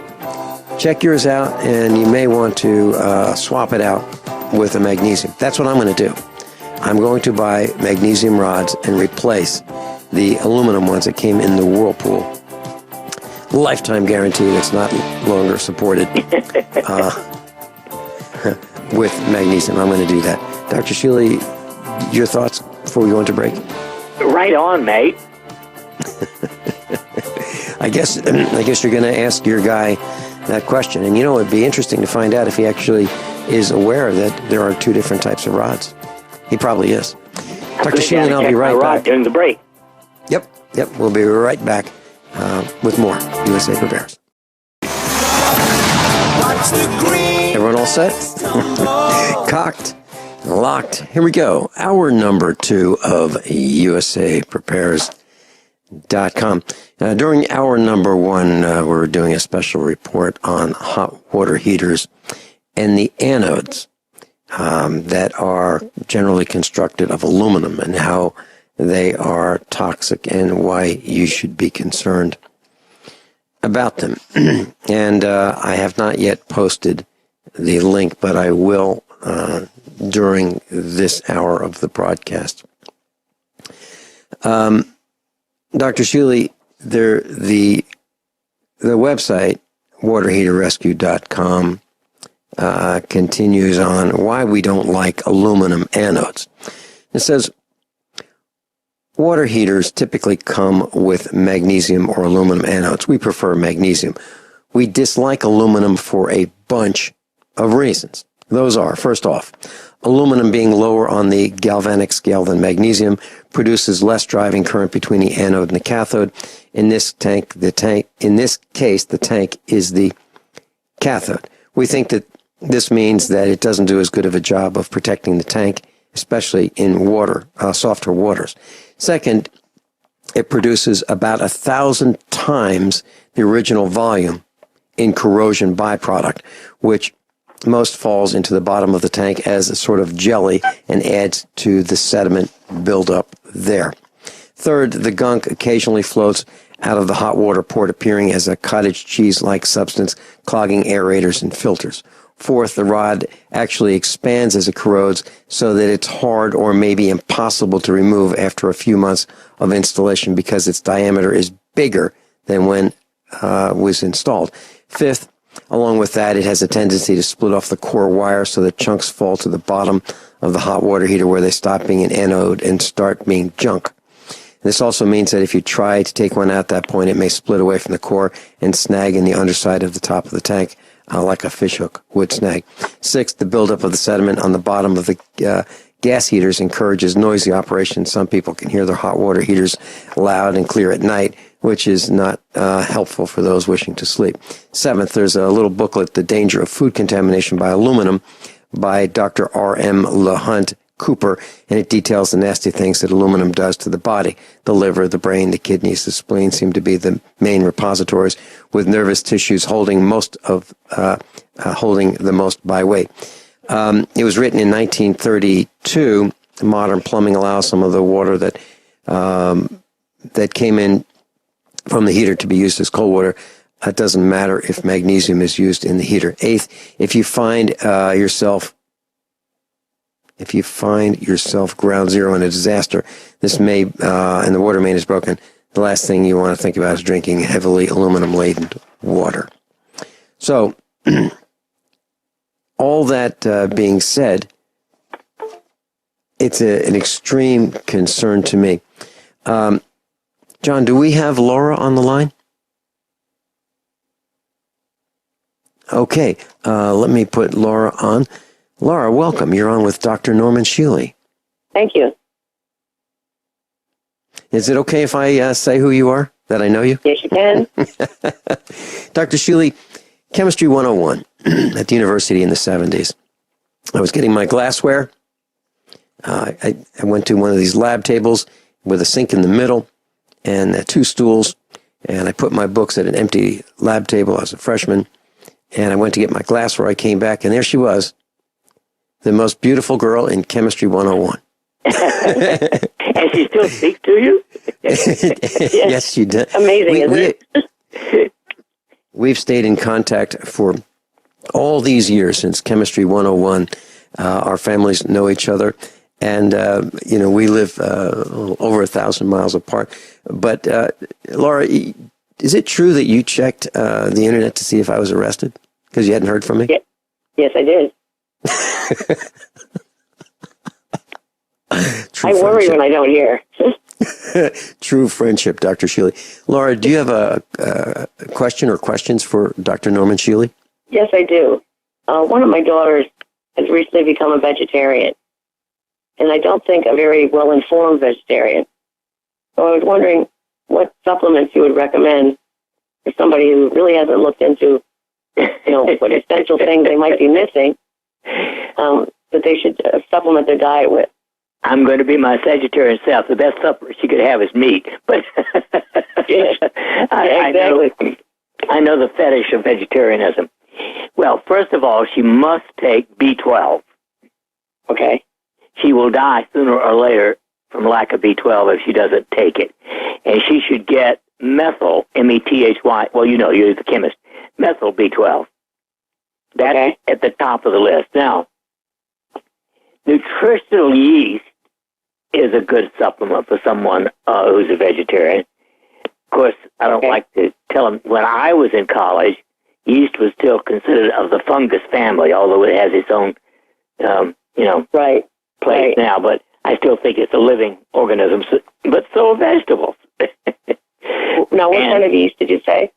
Speaker 3: check yours out, and you may want to swap it out with a magnesium. That's what I'm going to do. I'm going to buy magnesium rods and replace the aluminum ones that came in the Whirlpool. Lifetime guarantee that's not longer supported with magnesium. I'm going to do that. Dr. Shealy, your thoughts before we go into break?
Speaker 4: Right on, mate.
Speaker 3: I guess you're going to ask your guy that question. And, it'd be interesting to find out if he actually is aware that there are two different types of rods. He probably is. Dr. Shealy and I'll be right back.
Speaker 4: During the break.
Speaker 3: Yep. We'll be right back with more USA Prepares. Everyone all set? Cocked, locked. Here we go. Hour number 2 of USAPrepares.com. During hour number 1, we're doing a special report on hot water heaters and the anodes that are generally constructed of aluminum and how they are toxic and why you should be concerned about them. And I have not yet posted the link, but I will during this hour of the broadcast. Dr. Shealy, the website, waterheaterrescue.com, continues on why we don't like aluminum anodes. It says, water heaters typically come with magnesium or aluminum anodes. We prefer magnesium. We dislike aluminum for a bunch of reasons. Those are, first off, aluminum being lower on the galvanic scale than magnesium produces less driving current between the anode and the cathode. In this case, the tank is the cathode. We think that this means that it doesn't do as good of a job of protecting the tank, especially in softer waters. Second, it produces about 1,000 times the original volume in corrosion byproduct, which most falls into the bottom of the tank as a sort of jelly and adds to the sediment buildup there. Third, the gunk occasionally floats out of the hot water port, appearing as a cottage cheese-like substance, clogging aerators and filters. Fourth, the rod actually expands as it corrodes so that it's hard or maybe impossible to remove after a few months of installation because its diameter is bigger than when it was installed. Fifth, along with that, it has a tendency to split off the core wire so that chunks fall to the bottom of the hot water heater where they stop being an anode and start being junk. This also means that if you try to take one out at that point, it may split away from the core and snag in the underside of the top of the tank, like a fishhook would snag. Sixth, the buildup of the sediment on the bottom of the gas heaters encourages noisy operation. Some people can hear their hot water heaters loud and clear at night, which is not helpful for those wishing to sleep. Seventh, there's a little booklet, The Danger of Food Contamination by Aluminum, by Dr. R.M. LeHunt Cooper, and it details the nasty things that aluminum does to the body. The liver, the brain, the kidneys, the spleen seem to be the main repositories, with nervous tissues holding the most by weight. It was written in 1932. Modern plumbing allows some of the water that came in from the heater to be used as cold water. It doesn't matter if magnesium is used in the heater. Eighth, if you find yourself ground zero in a disaster, and the water main is broken, the last thing you want to think about is drinking heavily aluminum-laden water. So, all that being said, it's an extreme concern to me. John, do we have Laura on the line? Okay, let me put Laura on. Laura, welcome. You're on with Dr. Norman Shealy.
Speaker 6: Thank you.
Speaker 3: Is it okay if I say who you are, that I know you?
Speaker 6: Yes, you can.
Speaker 3: Dr. Shealy, Chemistry 101 at the university in the 70s. I was getting my glassware. I went to one of these lab tables with a sink in the middle and two stools, and I put my books at an empty lab table. I was a freshman, and I went to get my glassware. I came back, and there she was, the most beautiful girl in Chemistry 101.
Speaker 4: And she still speaks to you?
Speaker 3: Yes, she does.
Speaker 5: Amazing, isn't it?
Speaker 3: We've stayed in contact for all these years since Chemistry 101. Our families know each other, and we live over 1,000 miles apart. But Laura, is it true that you checked the internet to see if I was arrested because you hadn't heard from me?
Speaker 5: Yes, I did. I worry when I don't hear.
Speaker 3: True friendship, Dr. Shealy. Laura, do you have a question or questions for Dr. Norman Shealy?
Speaker 5: Yes, I do. One of my daughters has recently become a vegetarian, and I don't think a very well-informed vegetarian. So I was wondering what supplements you would recommend for somebody who really hasn't looked into, what essential things they might be missing, that they should supplement their diet with.
Speaker 4: I'm going to be my Sagittarian self. The best supplement she could have is meat. But I know the fetish of vegetarianism. Well, first of all, she must take B12. Okay? She will die sooner or later from lack of B12 if she doesn't take it. And she should get methyl, M-E-T-H-Y. Well, you're the chemist. Methyl B12. That's at the top of the list. Now, nutritional yeast is a good supplement for someone who's a vegetarian. Of course, I don't like to tell them, when I was in college, yeast was still considered of the fungus family, although it has its own, place now. But I still think it's a living organism, but so are vegetables.
Speaker 5: Now, what kind of yeast did you say?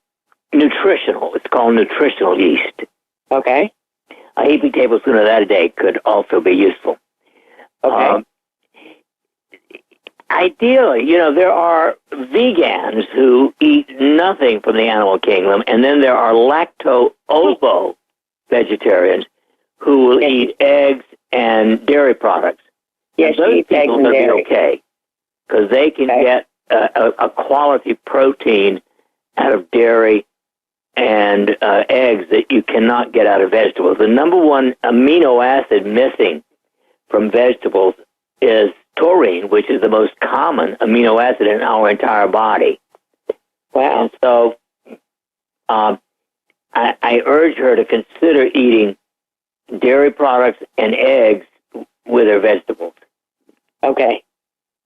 Speaker 4: Nutritional. It's called nutritional yeast.
Speaker 5: Okay.
Speaker 4: A heaping tablespoon of that a day could also be useful.
Speaker 5: Okay.
Speaker 4: Ideally, there are vegans who eat nothing from the animal kingdom, and then there are lacto-ovo vegetarians who will eat eggs and dairy products.
Speaker 5: Yes,
Speaker 4: and those
Speaker 5: eat eggs
Speaker 4: people
Speaker 5: and
Speaker 4: will be
Speaker 5: dairy.
Speaker 4: okay, because they can get a quality protein out of dairy and eggs that you cannot get out of vegetables. The number one amino acid missing from vegetables is taurine, which is the most common amino acid in our entire body. Wow. And so I urge her to consider eating dairy products and eggs with her vegetables.
Speaker 5: Okay.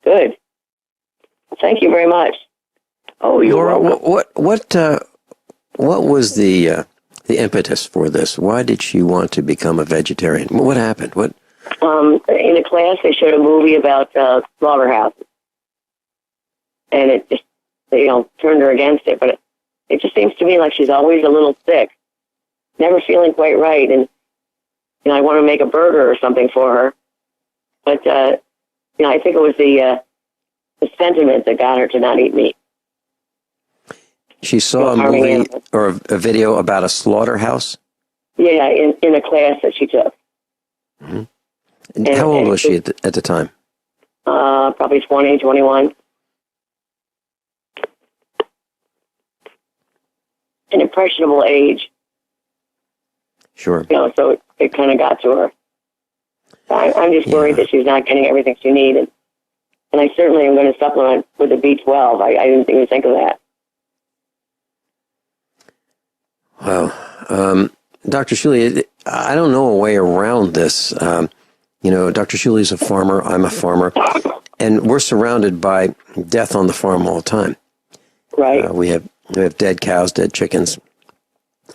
Speaker 5: Good. Thank you very much.
Speaker 4: Oh, you're
Speaker 3: Laura,
Speaker 4: welcome.
Speaker 3: what was the impetus for this? Why did she want to become a vegetarian? What happened? What?
Speaker 5: In a class, they showed a movie about slaughterhouses, and it just, turned her against it. But it just seems to me like she's always a little sick, never feeling quite right. And I want to make a burger or something for her, but I think it was the sentiment that got her to not eat meat.
Speaker 3: She saw a movie or a video about a slaughterhouse?
Speaker 5: Yeah, in a class that she took.
Speaker 3: Mm-hmm. And how old was she at the time?
Speaker 5: Probably 20, 21. An impressionable age.
Speaker 3: Sure.
Speaker 5: So it kind of got to her. I'm just worried that she's not getting everything she needs. And I certainly am going to supplement with the B12. I didn't even think of that.
Speaker 3: Wow. Dr. Shealy, I don't know a way around this. Dr. Shealy is a farmer. I'm a farmer. And we're surrounded by death on the farm all the time.
Speaker 5: Right.
Speaker 3: We have dead cows, dead chickens.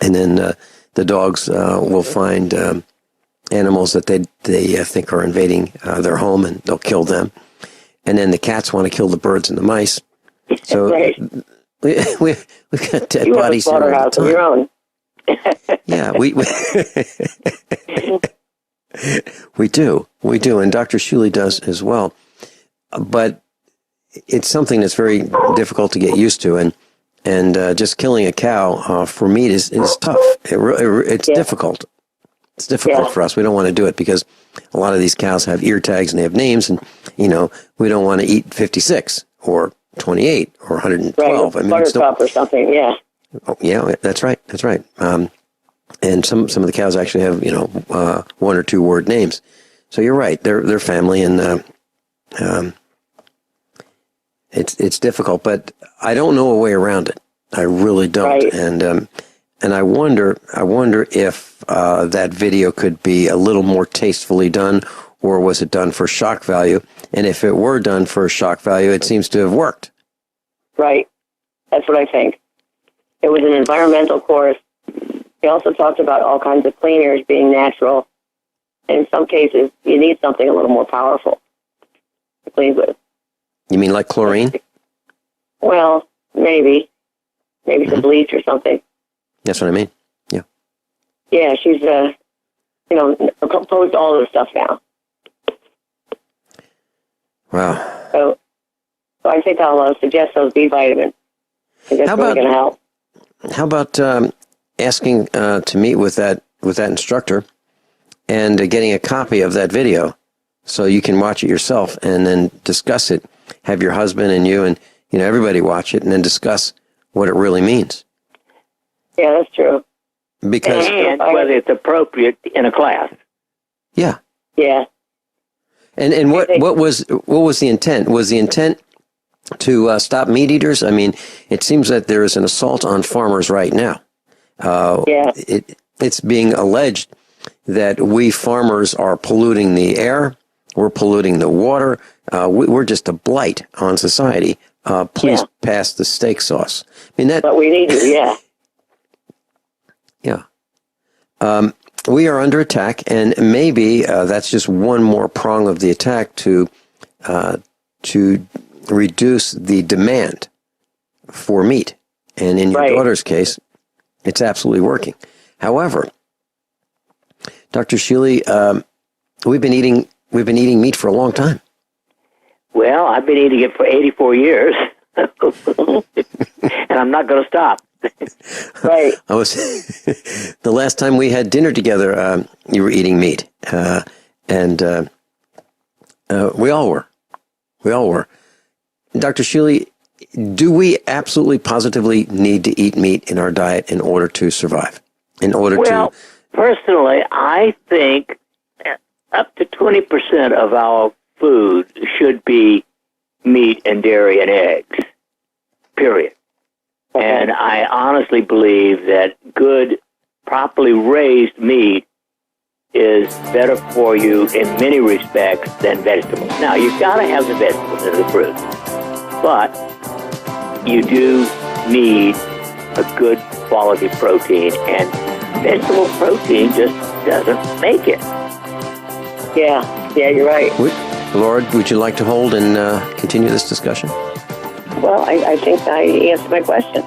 Speaker 3: And then the dogs will find animals that they think are invading their home, and they'll kill them. And then the cats want to kill the birds and the mice. So
Speaker 5: right.
Speaker 3: we've got dead
Speaker 5: you
Speaker 3: bodies here all the
Speaker 5: slaughterhouse
Speaker 3: time.
Speaker 5: of your own.
Speaker 3: Yeah, we do, and Dr. Shealy does as well. But it's something that's very difficult to get used to, and And just killing a cow for meat is tough. It's difficult. It's difficult for us. We don't want to do it because a lot of these cows have ear tags and they have names, and we don't want to eat 56 or 28 or 112.
Speaker 6: Right, buttercup or something. Yeah.
Speaker 3: Oh, yeah, that's right. That's right. And some of the cows actually have one or two word names. So you're right. They're family, and it's difficult. But I don't know a way around it. I really don't.
Speaker 6: Right.
Speaker 3: And I wonder if that video could be a little more tastefully done, or was it done for shock value? And if it were done for shock value, it seems to have worked.
Speaker 6: Right. That's what I think. It was an environmental course. He also talked about all kinds of cleaners being natural. And in some cases, you need something a little more powerful to clean with.
Speaker 3: You mean like chlorine?
Speaker 6: Well, maybe some bleach or something.
Speaker 3: That's what I mean. Yeah.
Speaker 6: Yeah, she's, composed all this stuff now.
Speaker 3: Wow.
Speaker 6: So I think I'll suggest those B vitamins. I think that's really going to help.
Speaker 3: How about asking to meet with that instructor and getting a copy of that video so you can watch it yourself and then discuss it? Have your husband and you and everybody watch it and then discuss what it really means.
Speaker 6: Yeah, that's true.
Speaker 3: Because
Speaker 4: and whether it's appropriate in a class.
Speaker 3: Yeah.
Speaker 6: Yeah.
Speaker 3: And what was the intent? Was the intent to stop meat eaters? I mean, it seems that there is an assault on farmers right now. It's being alleged that we farmers are polluting the air, we're polluting the water, we're just a blight on society. Please pass the steak sauce. I mean
Speaker 6: But we need to, yeah.
Speaker 3: Yeah. We are under attack, and maybe that's just one more prong of the attack to reduce the demand for meat. And in your daughter's case, it's absolutely working. However, Dr. Shealy, we've been eating meat for a long time.
Speaker 4: Well, I've been eating it for 84 years, and I'm not going to stop.
Speaker 6: Right.
Speaker 3: I was the last time we had dinner together. You were eating meat, and we all were. Dr. Shealy, do we absolutely positively need to eat meat in our diet in order to survive?
Speaker 4: Personally, I think up to 20% of our food should be meat and dairy and eggs, period. Okay. And I honestly believe that good, properly raised meat is better for you in many respects than vegetables. Now, you've got to have the vegetables and the fruits, but you do need a good quality protein, and vegetable protein just doesn't make it.
Speaker 6: Yeah, you're right.
Speaker 3: Laura, would you like to hold and continue this discussion?
Speaker 6: Well, I think I answered my question.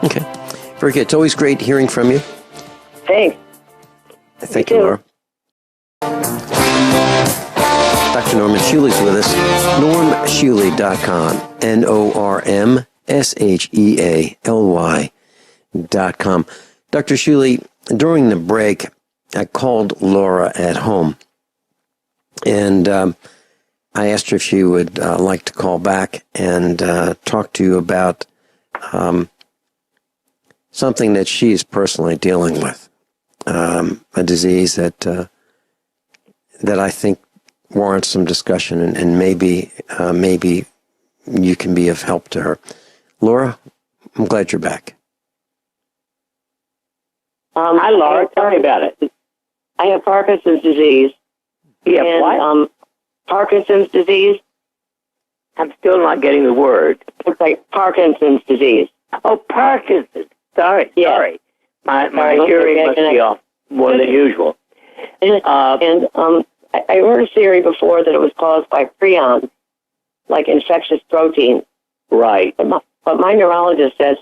Speaker 3: Okay. Very good. It's always great hearing from you.
Speaker 6: Thanks.
Speaker 3: Thank you, Laura. Dr. Norman Shealy's with us. NormShealy.com. NormShealy.com. Dr. Shealy, during the break, I called Laura at home, and I asked her if she would like to call back and talk to you about something that she's personally dealing with, a disease that I think warrants some discussion, and maybe you can be of help to her. Laura, I'm glad you're back.
Speaker 6: Hi, Laura. Tell me about it. I have Parkinson's disease.
Speaker 4: You have what?
Speaker 6: Parkinson's disease.
Speaker 4: I'm still not getting the word.
Speaker 6: It's like Parkinson's disease.
Speaker 4: Oh, Parkinson's. Sorry. My hearing must be off more than usual.
Speaker 6: I heard a theory before that it was caused by prions, like infectious proteins.
Speaker 4: Right.
Speaker 6: But my neurologist says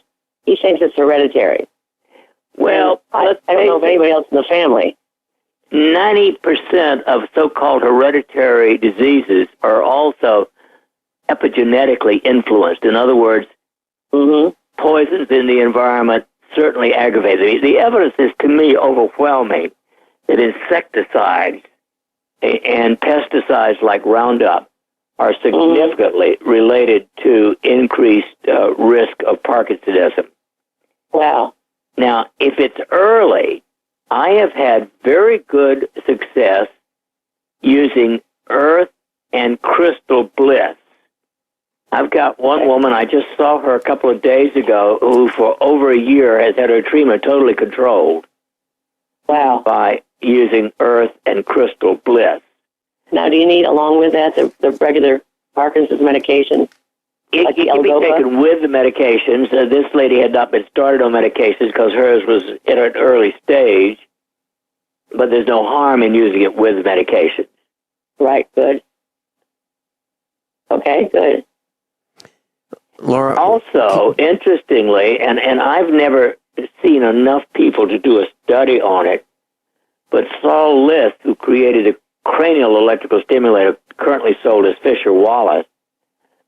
Speaker 6: he thinks it's hereditary.
Speaker 4: Well,
Speaker 6: I don't know of anybody else in the family.
Speaker 4: 90% of so-called hereditary diseases are also epigenetically influenced. In other words, poisons in the environment certainly aggravate it. The evidence is, to me, overwhelming that insecticides and pesticides like Roundup are significantly related to increased risk of Parkinsonism.
Speaker 6: Wow.
Speaker 4: Now, if it's early, I have had very good success using earth and crystal bliss. I've got one woman, I just saw her a couple of days ago, who for over a year has had her treatment totally controlled.
Speaker 6: Wow.
Speaker 4: By using earth and crystal bliss.
Speaker 6: Now, do you need, along with that, the regular Parkinson's medication?
Speaker 4: It can be taken with the medications. This lady had not been started on medications because hers was at an early stage, but there's no harm in using it with medications.
Speaker 6: Right, good. Okay, good.
Speaker 3: Laura?
Speaker 4: Also, interestingly, and I've never seen enough people to do a study on it, but Saul List, who created a cranial electrical stimulator currently sold as Fisher-Wallace,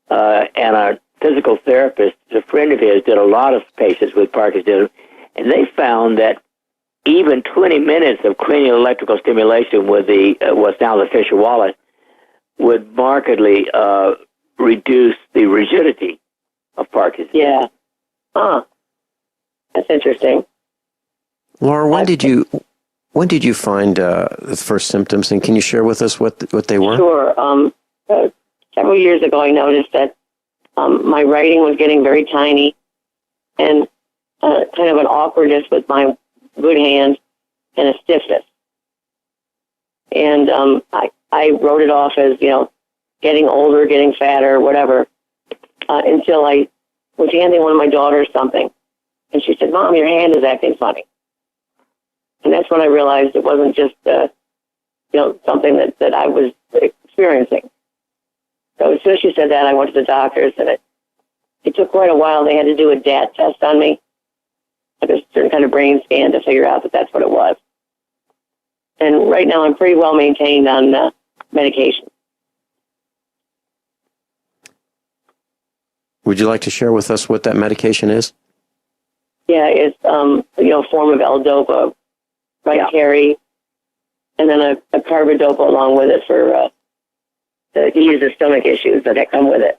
Speaker 4: and a physical therapist, a friend of his, did a lot of patients with Parkinson's, and they found that even 20 minutes of cranial electrical stimulation with what's now the Fisher-Wallace would markedly reduce the rigidity of Parkinson's.
Speaker 6: Yeah. Huh. That's interesting.
Speaker 3: Laura, when did you find the first symptoms, and can you share with us what they were?
Speaker 6: Sure. Several years ago, I noticed that my writing was getting very tiny, and kind of an awkwardness with my good hand, and a stiffness. And I wrote it off as, getting older, getting fatter, whatever, until I was handing one of my daughters something, and she said, "Mom, your hand is acting funny." And that's when I realized it wasn't just, something that I was experiencing. So as soon as she said that, I went to the doctors, and it took quite a while. They had to do a DAT test on me, like a certain kind of brain scan to figure out that that's what it was. And right now I'm pretty well maintained on medication.
Speaker 3: Would you like to share with us what that medication is?
Speaker 6: Yeah, it's, a form of L-Dopa, Rytary, and then a carbidopa along with it for to ease the stomach issues that come with it.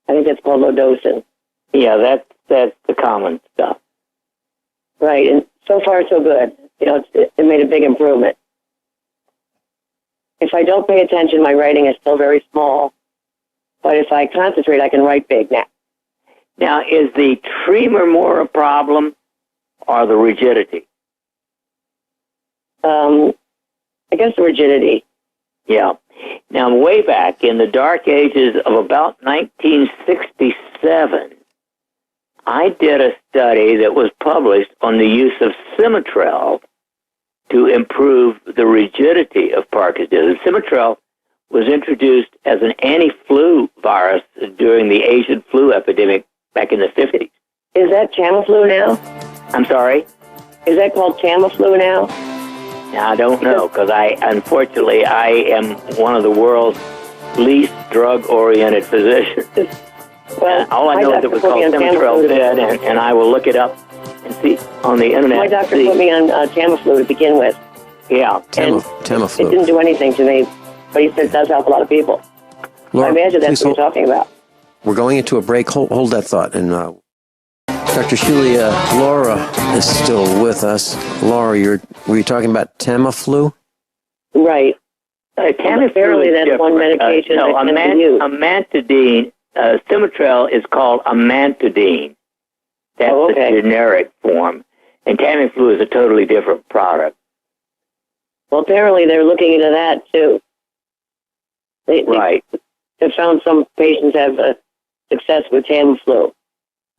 Speaker 6: I think that's called Lodocin.
Speaker 4: Yeah, that's the common stuff.
Speaker 6: Right, and so far so good. It made a big improvement. If I don't pay attention, my writing is still very small. But if I concentrate, I can write big now.
Speaker 4: Now, is the tremor more a problem or the rigidity?
Speaker 6: I guess the rigidity.
Speaker 4: Yeah. Now, way back in the dark ages of about 1967, I did a study that was published on the use of Simitrel to improve the rigidity of Parkinson's. Simitrel was introduced as an anti-flu virus during the Asian flu epidemic back in the 50s.
Speaker 6: Is that Tamiflu now?
Speaker 4: I'm sorry?
Speaker 6: Is that called Tamiflu now?
Speaker 4: I don't know, because I am one of the world's least drug-oriented physicians.
Speaker 6: Well,
Speaker 4: all I know is it was called Simitrel Vid, and I will look it up and see on the internet.
Speaker 6: My doctor put me on Tamiflu to begin with.
Speaker 4: Yeah.
Speaker 3: Tamiflu.
Speaker 6: It didn't do anything to me, but he said it does help a lot of people.
Speaker 3: Laura,
Speaker 6: I imagine that's what you're talking about.
Speaker 3: We're going into a break. Hold that thought. And Dr. Shealy, Laura is still with us. Laura, were you talking about Tamiflu?
Speaker 6: Right.
Speaker 4: Tamiflu
Speaker 6: apparently that's
Speaker 4: different.
Speaker 6: one medication
Speaker 4: No,
Speaker 6: that can be used.
Speaker 4: amantadine. Simitrel is called amantadine. That's the generic form. And Tamiflu is a totally different product.
Speaker 6: Well, apparently they're looking into that, too.
Speaker 4: Right.
Speaker 6: They found some patients have success with Tamiflu.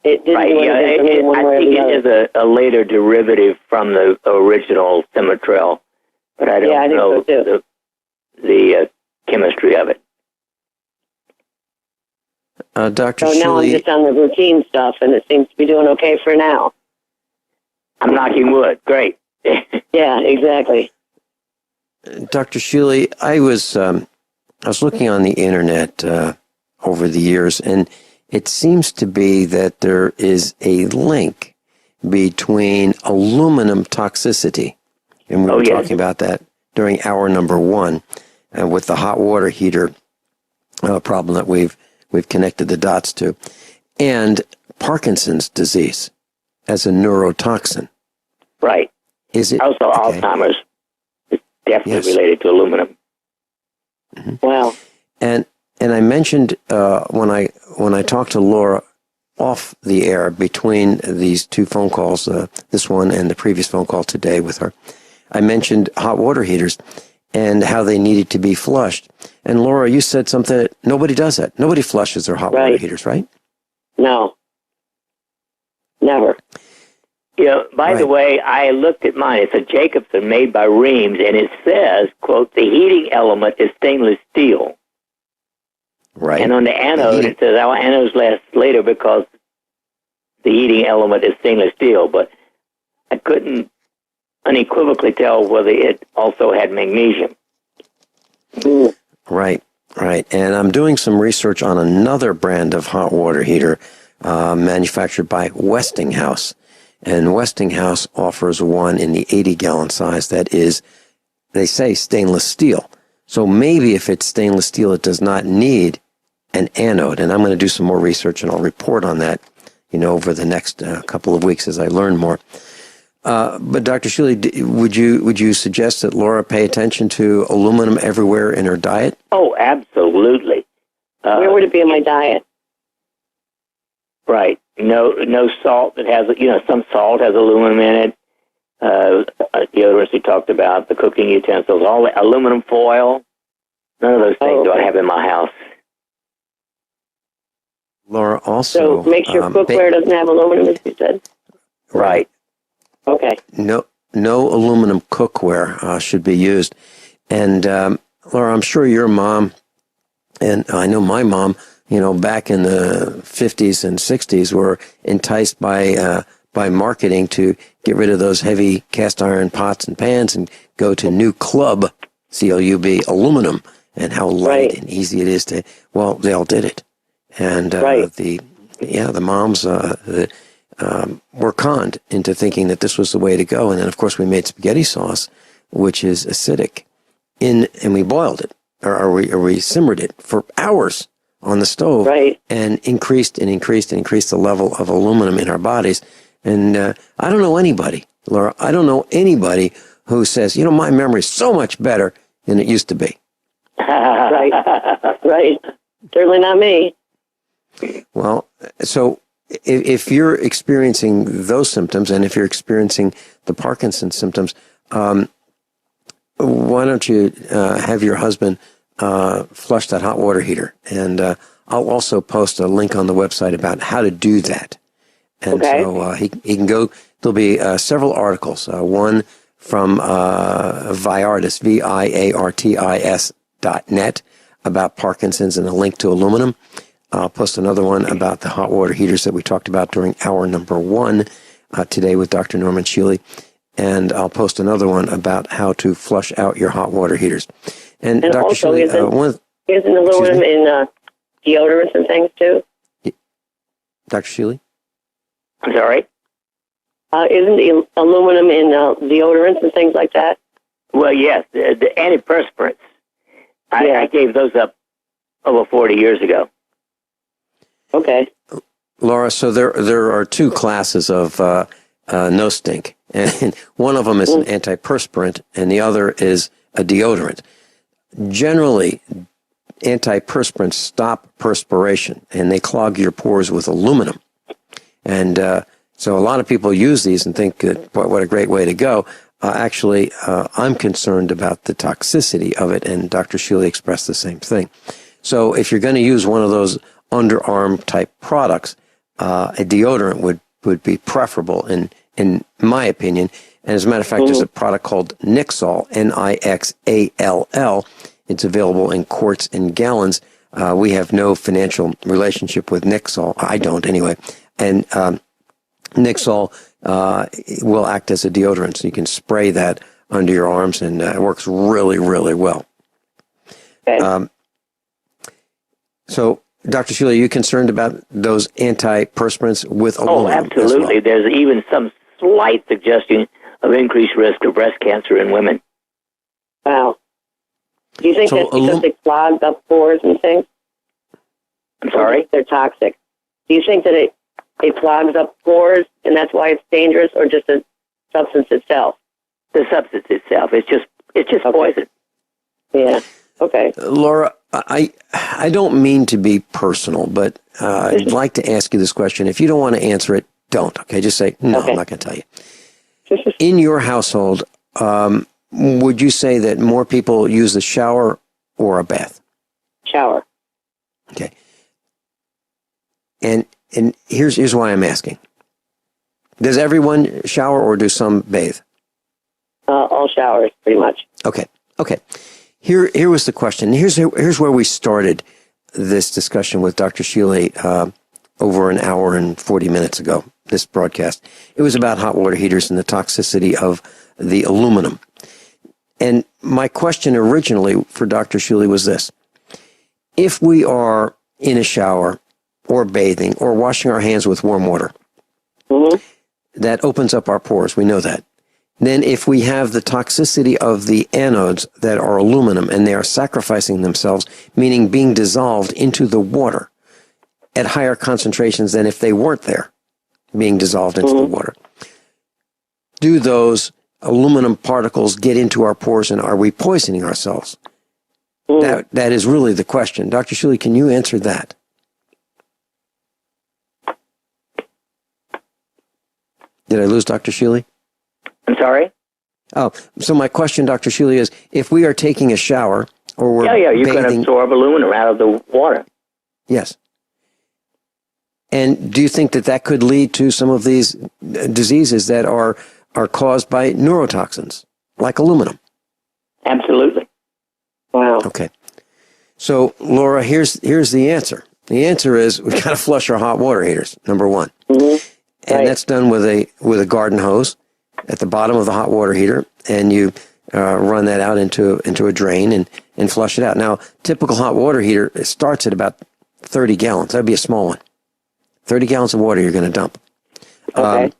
Speaker 6: It didn't do anything for me one way or the other.
Speaker 4: I think it is a later derivative from the original Simitrel, but I don't know the chemistry of it.
Speaker 3: Dr.
Speaker 6: So now I'm
Speaker 3: Shealy,
Speaker 6: just on the routine stuff, and it seems to be doing okay for now.
Speaker 4: I'm knocking wood. Great.
Speaker 6: Yeah, exactly.
Speaker 3: Dr. Shealy, I was looking on the internet over the years, and it seems to be that there is a link between aluminum toxicity, and we were talking about that during hour number 1, with the hot water heater problem that we've connected the dots to, and Parkinson's disease as a neurotoxin.
Speaker 4: Right.
Speaker 3: Is it
Speaker 4: also Alzheimer's? Is definitely related to aluminum.
Speaker 3: Mm-hmm.
Speaker 6: Wow.
Speaker 3: And I mentioned when I talked to Laura off the air between these two phone calls, this one and the previous phone call today with her, I mentioned hot water heaters and how they needed to be flushed. And Laura, you said something that nobody does that. Nobody flushes their hot water heaters, right?
Speaker 6: No. Never.
Speaker 4: By the way, I looked at mine. It's a Jacobson made by Reams, and it says, quote, the heating element is stainless steel.
Speaker 3: Right.
Speaker 4: And on the anode, it says our anodes last later because the heating element is stainless steel. But I couldn't unequivocally tell whether it also had magnesium.
Speaker 3: Right. And I'm doing some research on another brand of hot water heater manufactured by Westinghouse. And Westinghouse offers one in the 80-gallon size that is, they say, stainless steel. So maybe if it's stainless steel, it does not need an anode. And I'm going to do some more research, and I'll report on that, over the next couple of weeks as I learn more. But Dr. Shealy, would you suggest that Laura pay attention to aluminum everywhere in her diet?
Speaker 4: Oh, absolutely.
Speaker 6: Where would it be in my diet?
Speaker 4: Right. No salt that has, some salt has aluminum in it. Deodorants we talked about, the cooking utensils, all the aluminum foil. None of those things do I have in my house.
Speaker 3: Laura, also...
Speaker 6: So make sure cookware doesn't have aluminum, as you said?
Speaker 3: Right.
Speaker 6: Okay.
Speaker 3: No aluminum cookware should be used. And Laura, I'm sure your mom, and I know my mom, back in the 50s and 60s were enticed by marketing to get rid of those heavy cast iron pots and pans and go to new club, C-L-U-B, aluminum, and how light and easy it is to, they all did it. And the moms were conned into thinking that this was the way to go. And then, of course, we made spaghetti sauce, which is acidic, and we boiled it, or we simmered it for hours on the stove, and increased the level of aluminum in our bodies. And I don't know anybody, Laura, who says, my memory is so much better than it used to be.
Speaker 6: Right. Certainly not me.
Speaker 3: Well, so if you're experiencing those symptoms, and if you're experiencing the Parkinson's symptoms, why don't you have your husband flush that hot water heater? And I'll also post a link on the website about how to do that. And so he can go. There'll be several articles. One from Viartis, VIARTIS.net, about Parkinson's and a link to aluminum. I'll post another one about the hot water heaters that we talked about during hour number 1 today with Dr. Norman Shealy. And I'll post another one about how to flush out your hot water heaters. And Dr.
Speaker 6: Also,
Speaker 3: Shealy,
Speaker 6: isn't aluminum in deodorants and things too?
Speaker 3: Dr. Shealy?
Speaker 4: I'm sorry?
Speaker 6: Isn't the aluminum in deodorants and things like that?
Speaker 4: Well, yes, the antiperspirants. I gave those up over 40 years ago.
Speaker 6: Okay.
Speaker 3: Laura, so there are two classes of no stink. And one of them is an antiperspirant, and the other is a deodorant. Generally, antiperspirants stop perspiration, and they clog your pores with aluminum. And so a lot of people use these and think, what a great way to go. Actually, I'm concerned about the toxicity of it, and Dr. Shealy expressed the same thing. So if you're going to use one of those underarm type products, a deodorant would be preferable in my opinion. And as a matter of fact, there's a product called Nixall, Nixall. It's available in quarts and gallons. We have no financial relationship with Nixall. I don't anyway. And Nixall will act as a deodorant, so you can spray that under your arms, and it works really, really well.
Speaker 6: Okay.
Speaker 3: So Dr. Shealy, are you concerned about those antiperspirants with
Speaker 4: Oh,
Speaker 3: aluminum?
Speaker 4: absolutely.
Speaker 3: As well?
Speaker 4: There's even some slight suggestion of increased risk of breast cancer in women.
Speaker 6: Wow. Do you think
Speaker 3: So
Speaker 6: that's because they clogged up pores and things?
Speaker 4: I'm sorry?
Speaker 6: They're toxic. Do you think that it clogs up pores and that's why it's dangerous, or just the substance itself?
Speaker 4: The substance itself. It's just poison.
Speaker 6: Yeah. Okay.
Speaker 3: Laura, I don't mean to be personal, but I'd like to ask you this question. If you don't want to answer it, don't. Okay, just say, no,
Speaker 6: Okay.
Speaker 3: I'm not going to tell you. In your household, would you say that more people use a shower or a bath?
Speaker 6: Shower.
Speaker 3: Okay. And here's why I'm asking. Does everyone shower or do some bathe?
Speaker 6: All showers, pretty much.
Speaker 3: Okay. Here was the question. Here's where we started this discussion with Dr. Shealy over an hour and 40 minutes ago, this broadcast. It was about hot water heaters and the toxicity of the aluminum. And my question originally for Dr. Shealy was this. If we are in a shower or bathing or washing our hands with warm water, that opens up our pores. We know that. Then if we have the toxicity of the anodes that are aluminum and they are sacrificing themselves, meaning being dissolved into the water at higher concentrations than if they weren't there, being dissolved into the water, do those aluminum particles get into our pores and are we poisoning ourselves? That is really the question. Dr. Shealy, can you answer that? Did I lose Dr. Shealy?
Speaker 4: I'm sorry?
Speaker 3: Oh, so my question, Dr. Shealy, is if we are taking a shower or we're
Speaker 4: You can
Speaker 3: bathing,
Speaker 4: absorb aluminum out of the water.
Speaker 3: yes. And do you think that could lead to some of these diseases that are caused by neurotoxins, like aluminum?
Speaker 4: Absolutely.
Speaker 6: Wow.
Speaker 3: Okay. So, Laura, here's the answer. The answer is we got to flush our hot water heaters, number one. And that's done with a garden hose at the bottom of the hot water heater, and you run that out into a drain and flush it out. Now, typical hot water heater, it starts at about 30 gallons. That'd be a small one. 30 gallons of water you're going to dump.
Speaker 6: Okay.
Speaker 3: You